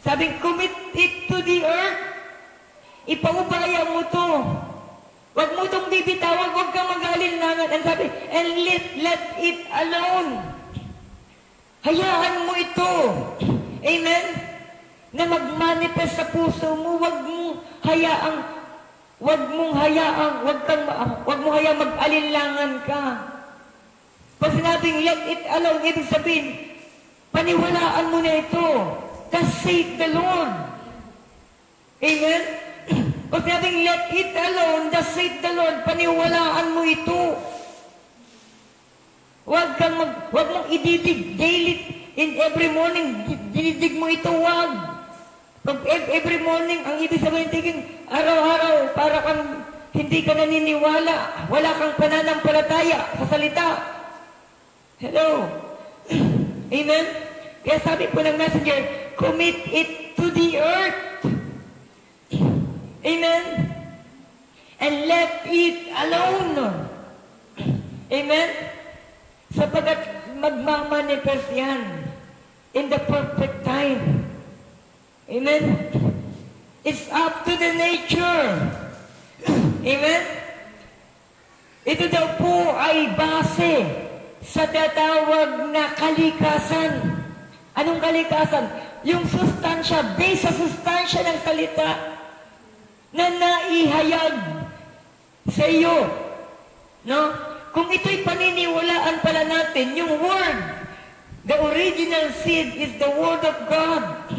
Sabing, commit it to the earth. Ipaubaya mo to. Huwag mo itong bibitawan, huwag kang mag-alinlangan. And sabi, and let it alone. Hayaan mo ito. Amen? Na mag-manifest sa puso mo, huwag mong hayaang mag-alinlangan ka. Pag sinabing let it alone, ibig sabihin, paniwalaan mo na ito. Thus saith the Lord. Amen? Pag sinabing let it alone, thus saith the Lord, paniwalaan mo ito. Huwag mong ididig daily in every morning. Dinidig mo ito, huwag. Pag every morning, ang ibig sabihin tiging araw-araw, para kang hindi ka naniniwala, wala kang pananampalataya sa salita. Hello? Amen? Kaya sabi po ng messenger, commit it to the earth. Amen? And let it alone. Amen? Sapagat magmamanifest yan in the perfect time. Amen? It's up to the nature. Amen? Ito daw po ay base sa tatawag na kalikasan. Anong kalikasan? Yung sustansya, base sa sustansya ng salita na naihayag sa iyo. No? Kung ito'y paniniwalaan pala natin, yung word, the original seed is the word of God.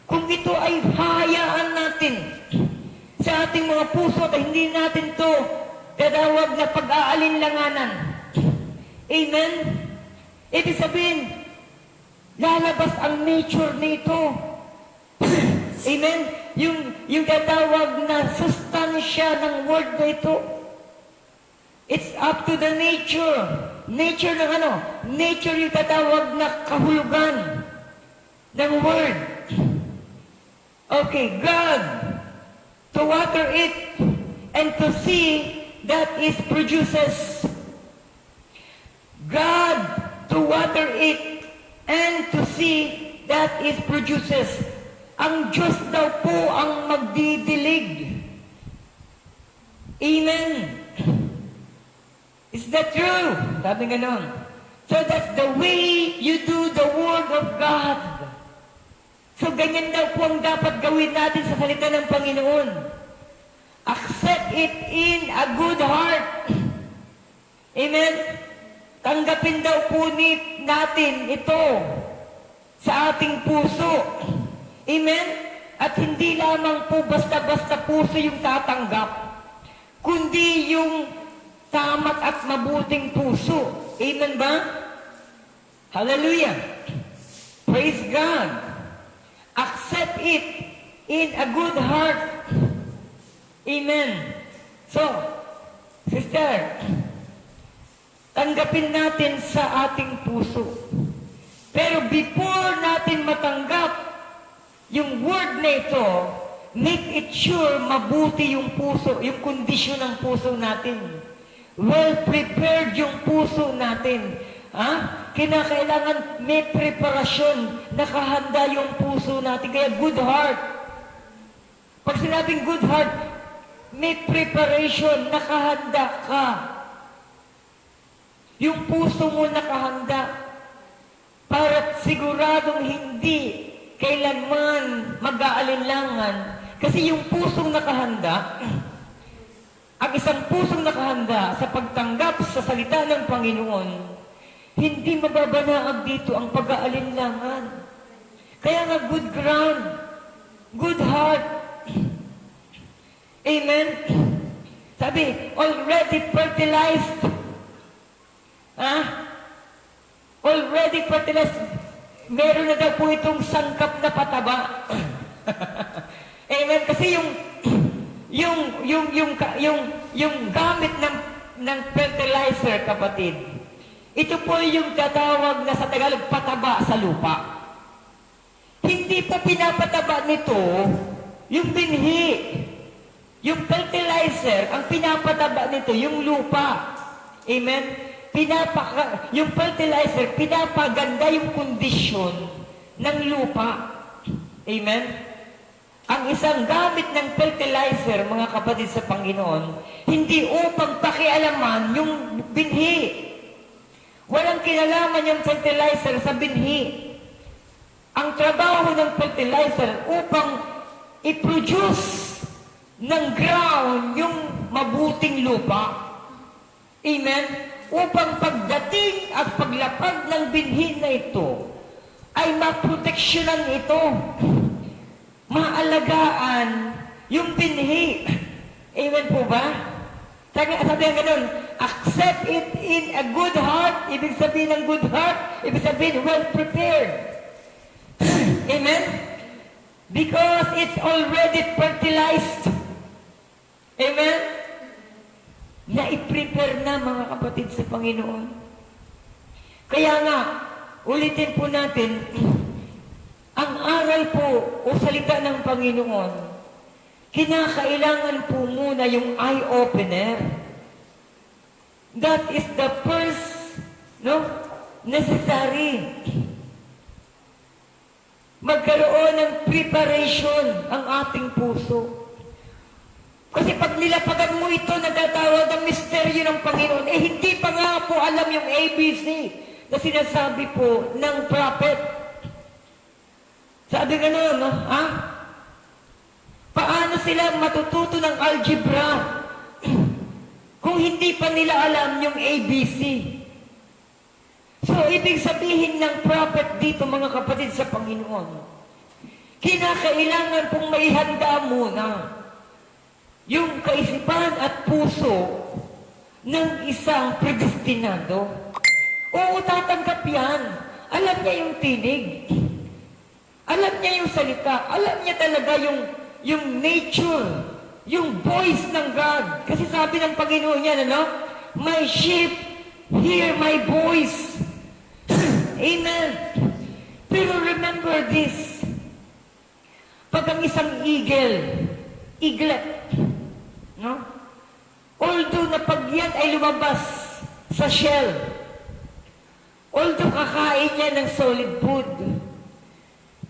Kung ito ay hahayaan natin sa ating mga puso at hindi natin to tatawag na pag-aalinlanganan. Amen? Ibig sabihin, lalabas ang nature nito. Amen? Yung tatawag na sustansya ng word na ito. It's up to the nature. Nature ng ano? Nature yung tatawag na kahulugan ng word. Okay, God, to water it and to see that it produces. God, to water it and to see that it produces. Ang Diyos daw po ang magdidilig. Amen. Is that true? Sabi ganon. So that's the way you do the Word of God. So ganyan daw po ang dapat gawin natin sa salita ng Panginoon. Accept it in a good heart. Amen? Tanggapin daw po natin ito sa ating puso. Amen? At hindi lamang po basta-basta puso yung tatanggap, kundi yung tamat at mabuting puso. Amen ba? Hallelujah! Praise God! Accept it in a good heart. Amen. So, sister, tanggapin natin sa ating puso. Pero before natin matanggap yung word na ito, make it sure mabuti yung puso, yung kondisyon ng puso natin. Well prepared yung puso natin. Kinakailangan may preparasyon, nakahanda yung puso natin. Kaya good heart. Pag sinabing good heart, may preparation, nakahanda ka. Yung puso mo nakahanda para siguradong hindi kailanman mag-aalinlangan. Kasi yung pusong nakahanda, ang isang pusong nakahanda sa pagtanggap sa salita ng Panginoon, hindi mababanaag dito ang pag-aalinlangan. Kaya nga good ground, good heart. Amen? Sabi, already fertilized. Already fertilized. Meron na daw po itong sangkap na pataba. Amen? Kasi yung gamit ng fertilizer, kapatid, ito po yung tatawag na sa Tagalog, pataba sa lupa. Hindi po pinapataba nito yung binhi. Yung fertilizer, ang pinapataba nito, yung lupa. Amen? Yung fertilizer, pinapaganda yung kondisyon ng lupa. Amen? Ang isang gamit ng fertilizer, mga kapatid sa Panginoon, hindi upang pakialaman yung binhi. Walang kinalaman yung fertilizer sa binhi. Ang trabaho ng fertilizer upang i-produce ng ground yung mabuting lupa. Amen? Upang pagdating at paglapag ng binhi na ito, ay maproteksyonan ito. Maalagaan yung binhi. Amen po ba? Sabi nga ganun, accept it in a good heart. Ibig sabihin ng good heart, ibig sabihin well prepared. Amen? Because it's already fertilized. Amen? Na-i-prepare na, mga kapatid sa Panginoon. Kaya nga, ulitin po natin, ang aral po o salita ng Panginoon, kinakailangan po muna yung eye-opener. That is the first, necessary. Magkaroon ng preparation ang ating puso. Kasi pag nilapagan mo ito, natatawag ang misteryo ng Panginoon, hindi pa nga po alam yung ABC na sinasabi po ng prophet. Sabi gano'n, paano sila matututo ng algebra kung hindi pa nila alam yung ABC? So, ibig sabihin ng prophet dito, mga kapatid sa Panginoon, kinakailangan pong maihanda muna yung kaisipan at puso ng isang predestinado. Oo, tatanggap yan. Alam niya yung tinig. Alam niya yung salita. Alam niya talaga yung nature, yung voice ng God. Kasi sabi ng Panginoon niya, my sheep hear my voice. Amen. Pero remember this. Pag ang isang eaglet, although na pag yan ay lumabas sa shell, although kakain niya ng solid food,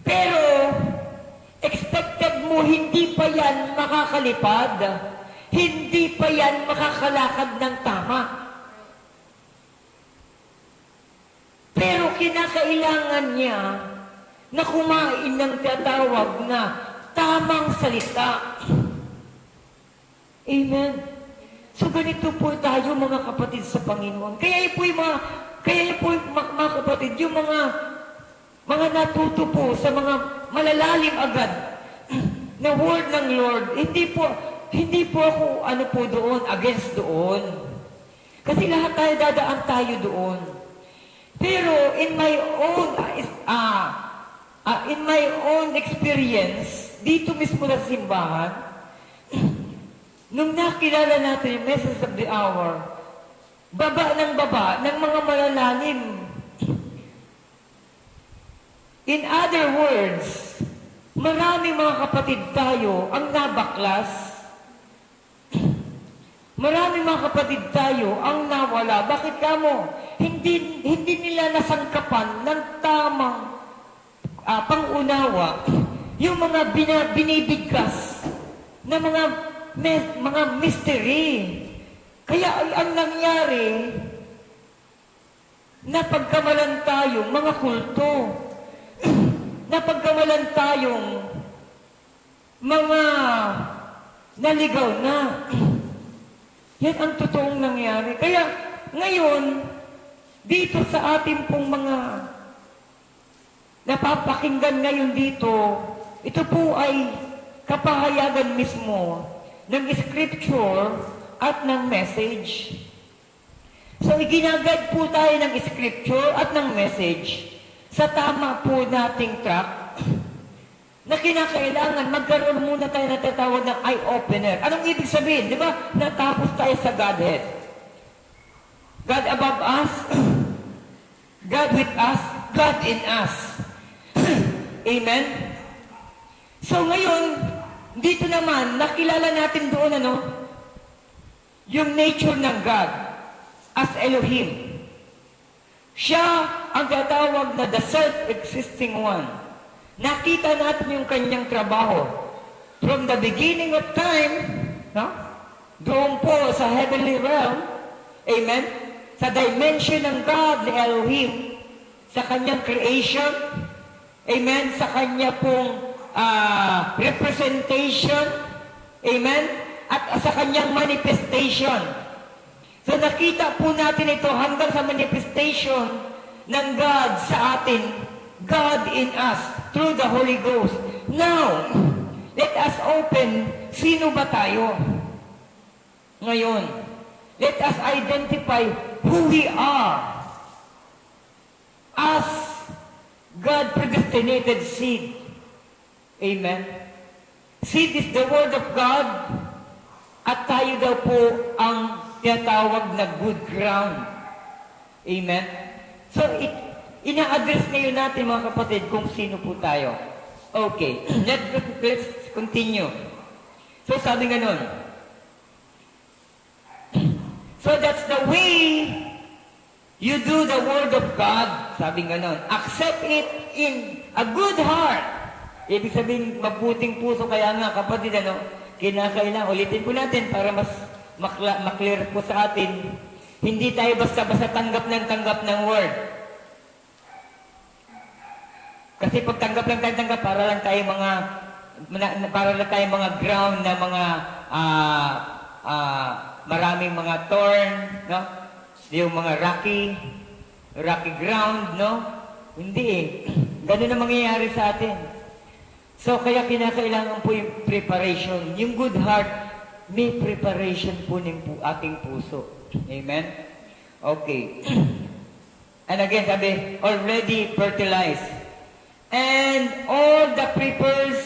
pero expected mo hindi pa yan makakalipad, hindi pa yan makakalakad ng tama. Pero kinakailangan niya na kumain ng tatawag na tamang salita. Amen. So ganito po tayo mga kapatid sa Panginoon. Kaya po yung mga kapatid, yung mga natuto po sa mga malalalim agad na word ng Lord, hindi po ako doon, against doon. Kasi lahat tayo dadaan tayo doon. Pero in my own experience, dito mismo na simbahan, nung nakilala natin yung message of the hour, baba ng mga malalalim. In other words, maraming mga kapatid tayo ang nabaklas. Maraming mga kapatid tayo ang nawala. Bakit kamo? Hindi nila nasangkapan ng tamang pangunawa yung mga binibigkas na mga mystery. Kaya ang nangyari, napagkamalan tayong mga kulto. Napagkamalan tayong mga naligaw na. Yan ang totoong nangyari. Kaya ngayon, dito sa ating pong mga napapakinggan ngayon dito, ito po ay kapahayagan mismo ng scripture at ng message. So, iginagad po tayo ng scripture at ng message sa tama po nating track na kinakailangan magkaroon muna tayo na tatawag ng eye-opener. Anong ibig sabihin? Di ba? Natapos tayo sa Godhead. God above us, God with us, God in us. Amen? So ngayon, dito naman, nakilala natin doon yung nature ng God as Elohim. Siya ang tatawag na the self-existing one. Nakita natin yung kanyang trabaho. From the beginning of time, doon po sa heavenly realm, amen, sa dimension ng God, ni Elohim, sa kanyang creation, amen, sa kanya pong representation, amen, at sa kanyang manifestation. So nakita po natin ito hanggang sa manifestation ng God sa atin, God in us, through the Holy Ghost. Now, let us open, sino ba tayo? Ngayon, let us identify who we are as God predestinated seed. Amen. Seed is the word of God at tayo daw po ang tinatawag na good ground. Amen. So, ina-address ngayon natin mga kapatid kung sino po tayo. Okay, let's continue. So, sabi nga nun, so that's the way you do the word of God. Sabi nga nun, accept it in a good heart. Ibig sabihin, mabuting puso. Kaya nga kapatid, kinakailangan, ulitin po natin para mas maklear po sa atin. Hindi tayo basta-basta tanggap ng word. Kasi pag tanggap lang tayo, para lang tayo mga ground na mga maraming mga thorn, no? Yung mga rocky ground, no? Hindi eh. Ganun ang mangyayari sa atin. So, kaya kinakailangan po yung preparation. Yung good heart, may preparation po ng ating puso. Amen? Okay. And again, sabi, already fertilized. And all the creepers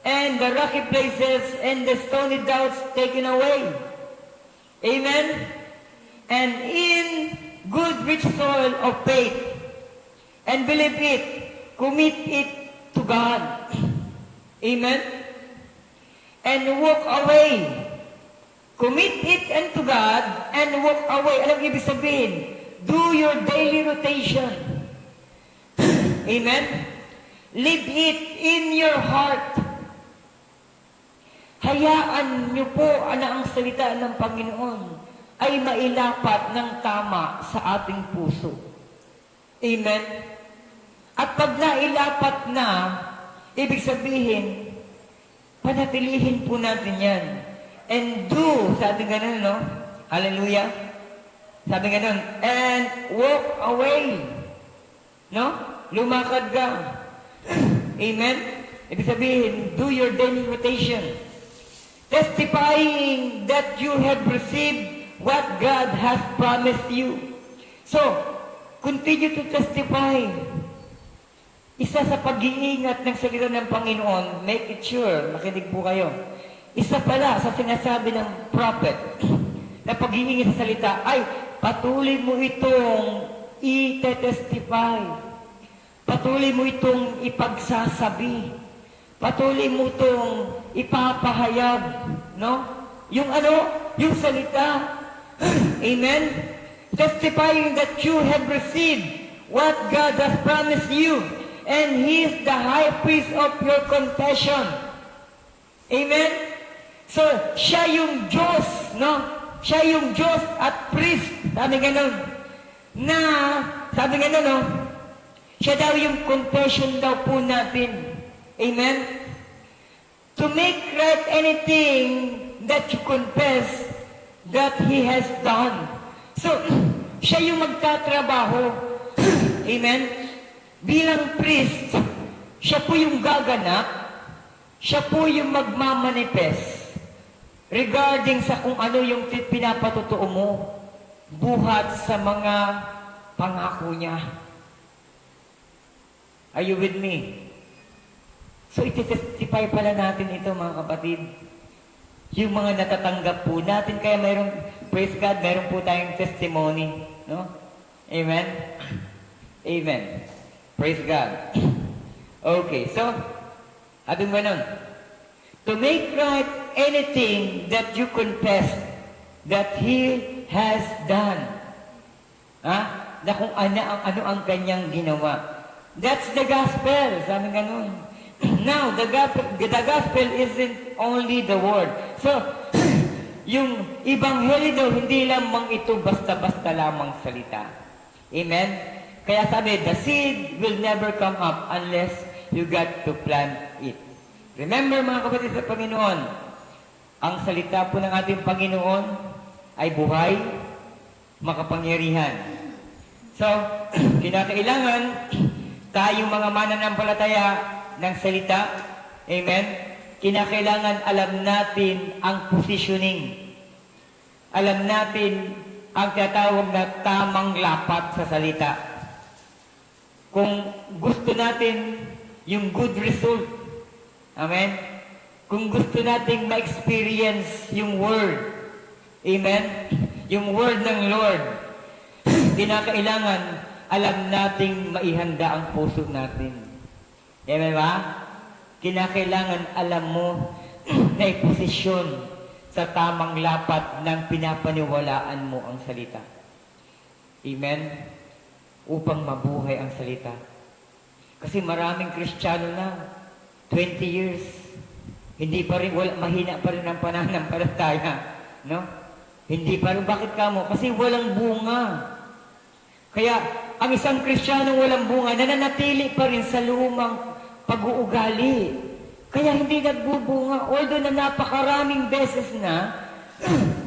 and the rocky places and the stony doubts taken away. Amen? And in good rich soil of faith, and believe it, commit it to God. Amen? And walk away. Commit it unto God and walk away. Anong ibig sabihin? Do your daily rotation. Amen? Leave it in your heart. Hayaan niyo po na ang salita ng Panginoon ay mailapat ng tama sa ating puso. Amen? At pag nailapat na, ibig sabihin, panatilihin po natin yan. And do, sabi ganun, no? Hallelujah. Sabi ganun, and walk away. No? Lumakad ka. Amen? Ibig sabihin, do your daily rotation. Testifying that you have received what God has promised you. So, continue to testify. Isa sa pag-iingat ng salita ng Panginoon, make it sure, makinig po kayo. Isa pala sa sinasabi ng prophet na pag-iingat sa salita ay patuloy mo itong i-testify. Patuloy mo itong ipagsasabi. Patuloy mo itong ipapahayag. No? Yung ano? Yung salita. Amen? Testifying that you have received what God has promised you. And He is the high priest of your confession. Amen? So, siya yung Diyos, no? Siya yung Diyos at priest. Sabi ganun. Na, sabi ganun, no? Siya daw yung confession daw po natin. Amen? To make right anything that you confess that He has done. So, siya yung magtatrabaho. Amen? Bilang priest, siya po yung gaganap, siya po yung magmamanifest regarding sa kung ano yung pinapatotoo mo buhat sa mga pangako niya. Are you with me? So, iti-testify pala natin ito, mga kapatid. Yung mga natatanggap po natin, kaya mayroong, praise God, mayroon po tayong testimony. No? Amen? Amen. Praise God. Okay, so, ating ganun. To make right anything that you confess that He has done. Ha? Na kung ano ang kanyang ginawa. That's the gospel. Sabi ganun. Now, the gospel isn't only the word. So, yung Ebanghelyo daw, hindi lamang ito basta-basta lamang salita. Amen? Kaya sabi, the seed will never come up unless you got to plant it. Remember, mga kapatid sa Panginoon, ang salita po ng ating Panginoon ay buhay, makapangyarihan. So, kinakailangan tayong mga mananampalataya ng salita, amen? Kinakailangan alam natin ang positioning. Alam natin ang tinatawag na tamang lapat sa salita. Kung gusto natin yung good result, amen? Kung gusto natin ma-experience yung word, amen? Yung word ng Lord, kinakailangan alam nating maihanda ang puso natin. Amen ba? Kinakailangan alam mo na iposisyon sa tamang lapat ng pinapaniwalaan mo ang salita. Amen? Upang mabuhay ang salita. Kasi maraming Kristiyano na, 20 years, hindi pa rin, mahina pa rin ang pananampalataya. No? Hindi pa rin. Bakit ka mo? Kasi walang bunga. Kaya, ang isang Kristiyano walang bunga, nananatili pa rin sa lumang pag-uugali. Kaya hindi nagbubunga. Although na napakaraming beses na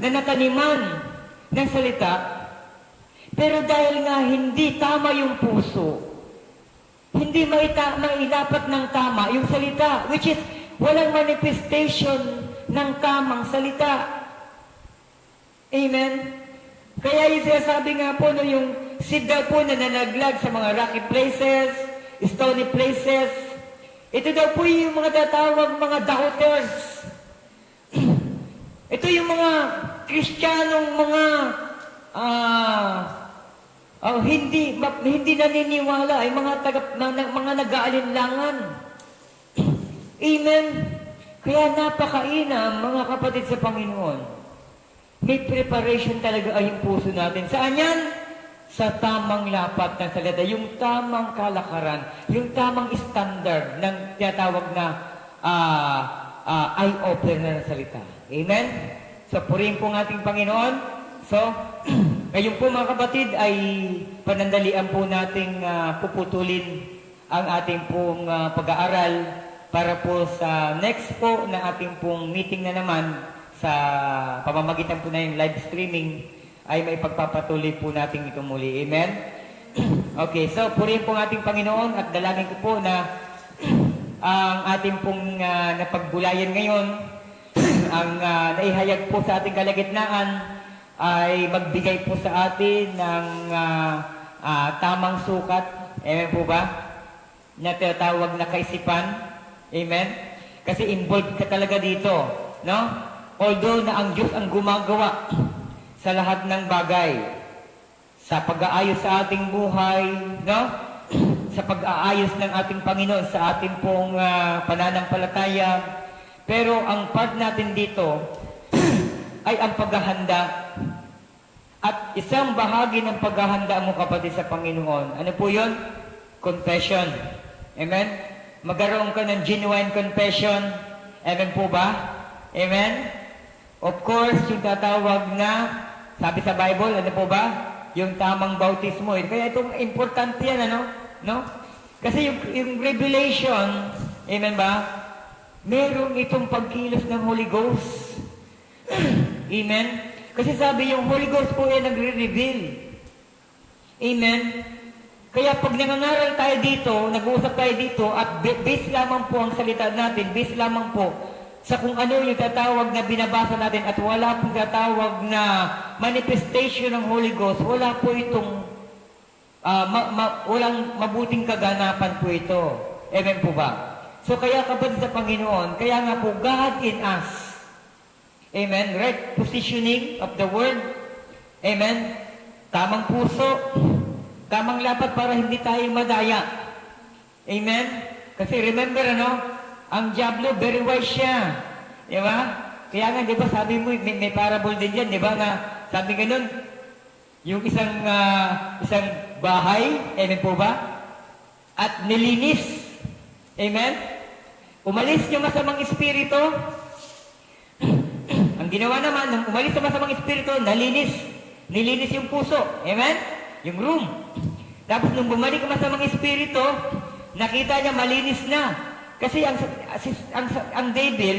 nataniman ng salita, pero dahil nga hindi tama yung puso, hindi maidapat ng tama yung salita, which is walang manifestation ng tamang salita. Amen? Kaya yung sinasabi nga po, no, yung seed daw po na nanaglag sa mga rocky places, stony places, ito daw po yung mga tatawag mga doubters. Ito yung mga Kristiyanong mga hindi naniniwala, ay mga nag-aalinlangan. Amen? Kaya napakainam, mga kapatid sa Panginoon. May preparation talaga ay yung puso natin. Saan yan? Sa tamang lapat ng salita, yung tamang kalakaran, yung tamang standard ng tinatawag na eye-opener ng salita. Amen? So, purihin po ng ating Panginoon. So, ngayon po mga kapatid ay panandalian po nating puputulin ang ating pong pag-aaral para po sa next po na ating pong meeting na naman sa pamamagitan po na yung live streaming ay may pagpapatuloy po natin ito muli. Amen? Okay, so purihin po ang ating Panginoon at dalangin ko po na ang ating pong napagbulayan ngayon, ang naihayag po sa ating kalagitnaan ay magbigay po sa atin ng tamang sukat. Amen po ba? Na tinatawag na kaisipan. Amen? Kasi involved ka talaga dito. No? Although na ang Diyos ang gumagawa sa lahat ng bagay. Sa pag-aayos sa ating buhay, no? Sa pag-aayos ng ating Panginoon sa ating pong pananampalataya. Pero ang part natin dito ay ang paghahanda. At isang bahagi ng paghahanda mo, kapatid, sa Panginoon. Ano po yun? Confession. Amen? Magkaroon ka ng genuine confession. Amen po ba? Amen? Of course, yung tatawag na, sabi sa Bible, ano po ba? Yung tamang bautismo. Kaya itong importante yan, ano? No? Kasi yung revelation, amen ba? Meron itong pagkilos ng Holy Ghost. Amen? Kasi sabi yung Holy Ghost po ay nagre-reveal. Amen? Kaya pag nangangaral tayo dito, nag-uusap tayo dito, at base lamang po ang salita natin, base lamang po sa kung ano yung tatawag na binabasa natin at wala pong tatawag na manifestation ng Holy Ghost, wala po itong walang mabuting kaganapan po ito. Amen po ba? So kaya kapatid sa Panginoon, kaya nga po God in us. Amen? Right positioning of the word. Amen? Tamang puso. Tamang lapat para hindi tayo madaya. Amen? Kasi remember, ano? Ang diablo, very wise siya. Di ba? Kaya nga, di ba, sabi mo, may parable din dyan, di ba, na sabi ganun, yung isang bahay, amen po ba? At nilinis. Amen? Umalis yung masamang espiritu. Ang ginawa naman, nung umalis yung masamang espiritu, nalinis. Nilinis yung puso. Amen? Yung room. Tapos nung bumalik ang masamang espiritu, nakita niya malinis na. Kasi ang devil,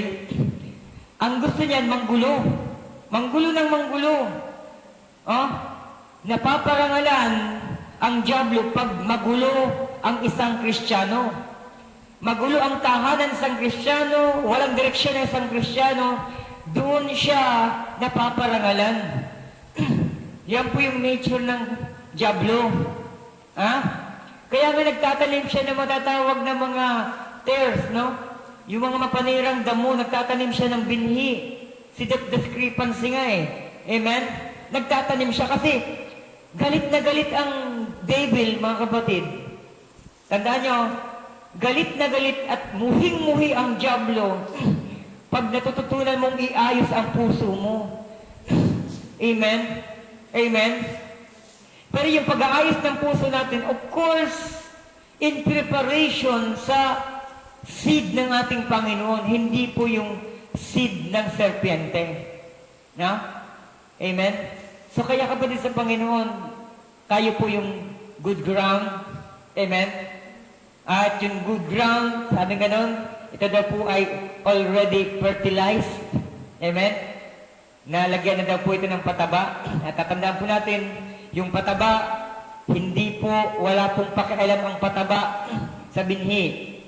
ang gusto niyan, manggulo. Manggulo ng manggulo. Oh? Napaparangalan ang diablo pag magulo ang isang Kristiyano. Magulo ang tahanan ng isang Kristiyano, walang direksyon ng isang Kristiyano, doon siya napaparangalan. Yan po yung nature ng diablo. Ha? Kaya nga nagtatanim siya ng matatawag na mga tares, no? Yung mga mapanirang damo, nagtatanim siya ng binhi. Si discrepancy nga eh. Amen? Nagtatanim siya kasi galit na galit ang devil, mga kapatid. Tandaan nyo, galit na galit at muhing-muhi ang diablo pag natututunan mong iayos ang puso mo. Amen? Amen? Pero yung pag-aayos ng puso natin, of course, in preparation sa seed ng ating Panginoon, hindi po yung seed ng serpiente. No? Amen? So kaya kapatid sa Panginoon, tayo po yung good ground. Amen? At yung good ground, sabi ganon, ito daw po ay already fertilized. Amen? Nalagyan na daw po ito ng pataba. At tatandaan po natin, yung pataba, hindi po, wala pong pakialam ang pataba sa binhi.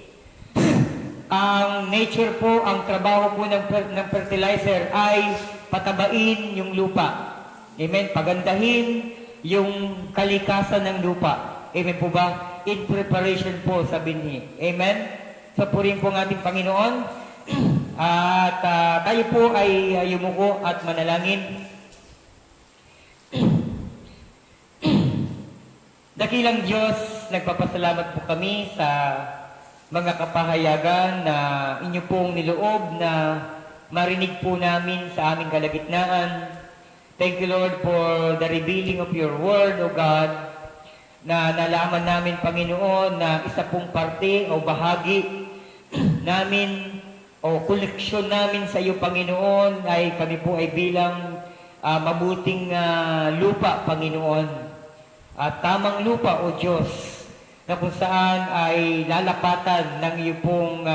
Ang nature po, ang trabaho po ng fertilizer ay patabain yung lupa. Amen? Pagandahin yung kalikasan ng lupa. Amen po ba? In preparation po sa binhi. Amen? So purihin po ang ating Panginoon. At tayo po ay yumuko at manalangin. Dakilang Diyos, nagpapasalamat po kami sa mga kapahayagan na inyo pong niloob na marinig po namin sa aming kalagitnaan. Thank you, Lord, for the revealing of your word, O God, na nalaman namin, Panginoon, na isa pong parte o bahagi namin o koleksyon namin sa iyo, Panginoon, ay kami po ay bilang mabuting lupa, Panginoon. At tamang lupa, O Diyos, na kung saan ay lalapatan ng iyo pong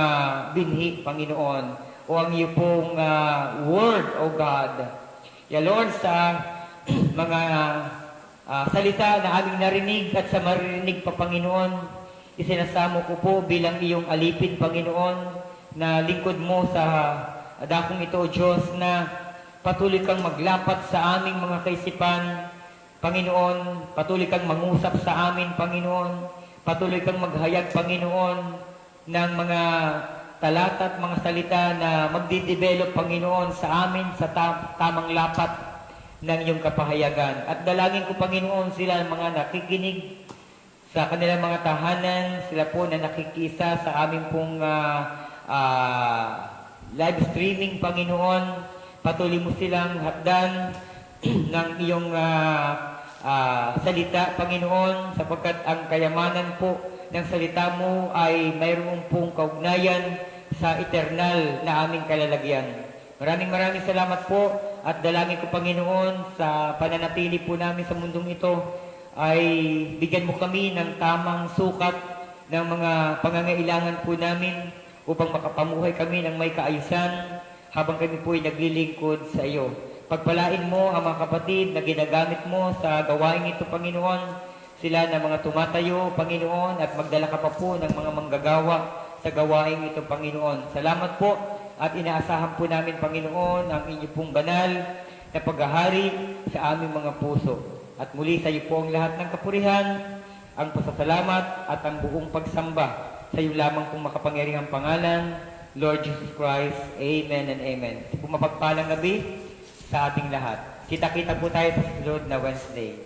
binhi, Panginoon. o ang iyo pong word, O God. Ya Lord, sa mga salita na aming narinig at sa maririnig pa, Panginoon, isinasamo ko po bilang iyong alipin, Panginoon, na lingkod mo sa dakong ito, O Diyos, na patuloy kang maglapat sa aming mga kaisipan, Panginoon, patuloy kang mangusap sa amin, Panginoon, patuloy kang maghayag, Panginoon, ng mga talata at mga salita na magdidevelop, Panginoon, sa amin sa tamang lapat ng iyong kapahayagan. At dalangin ko, Panginoon, sila mga nakikinig sa kanilang mga tahanan, sila po na nakikisa sa aming pong live streaming, Panginoon, patuloy mo silang hakdan ng iyong salita, Panginoon, sapagkat ang kayamanan po ng salita mo ay mayroong pong kaugnayan sa eternal na aming kalalagyan. Maraming salamat po at dalangin ko, Panginoon, sa pananatili po namin sa mundong ito ay bigyan mo kami ng tamang sukat ng mga pangangailangan po namin upang makapamuhay kami ng may kaayusan habang kami po ay naglilingkod sa iyo. Pagpalain mo ang mga kapatid na ginagamit mo sa gawain ito, Panginoon. Sila na mga tumatayo, Panginoon, at magdala ka pa po ng mga manggagawa sa gawain ito, Panginoon. Salamat po at inaasahan po namin, Panginoon, ang inyo pong banal na paghahari sa aming mga puso. At muli sa iyo po ang lahat ng kapurihan, ang pasasalamat at ang buong pagsamba sa iyo lamang pong makapangyarihang pangalan, Lord Jesus Christ. Amen and amen. Kung mapagpalang gabi sa ating lahat. Kita-kita po tayo sa susunod na Wednesday.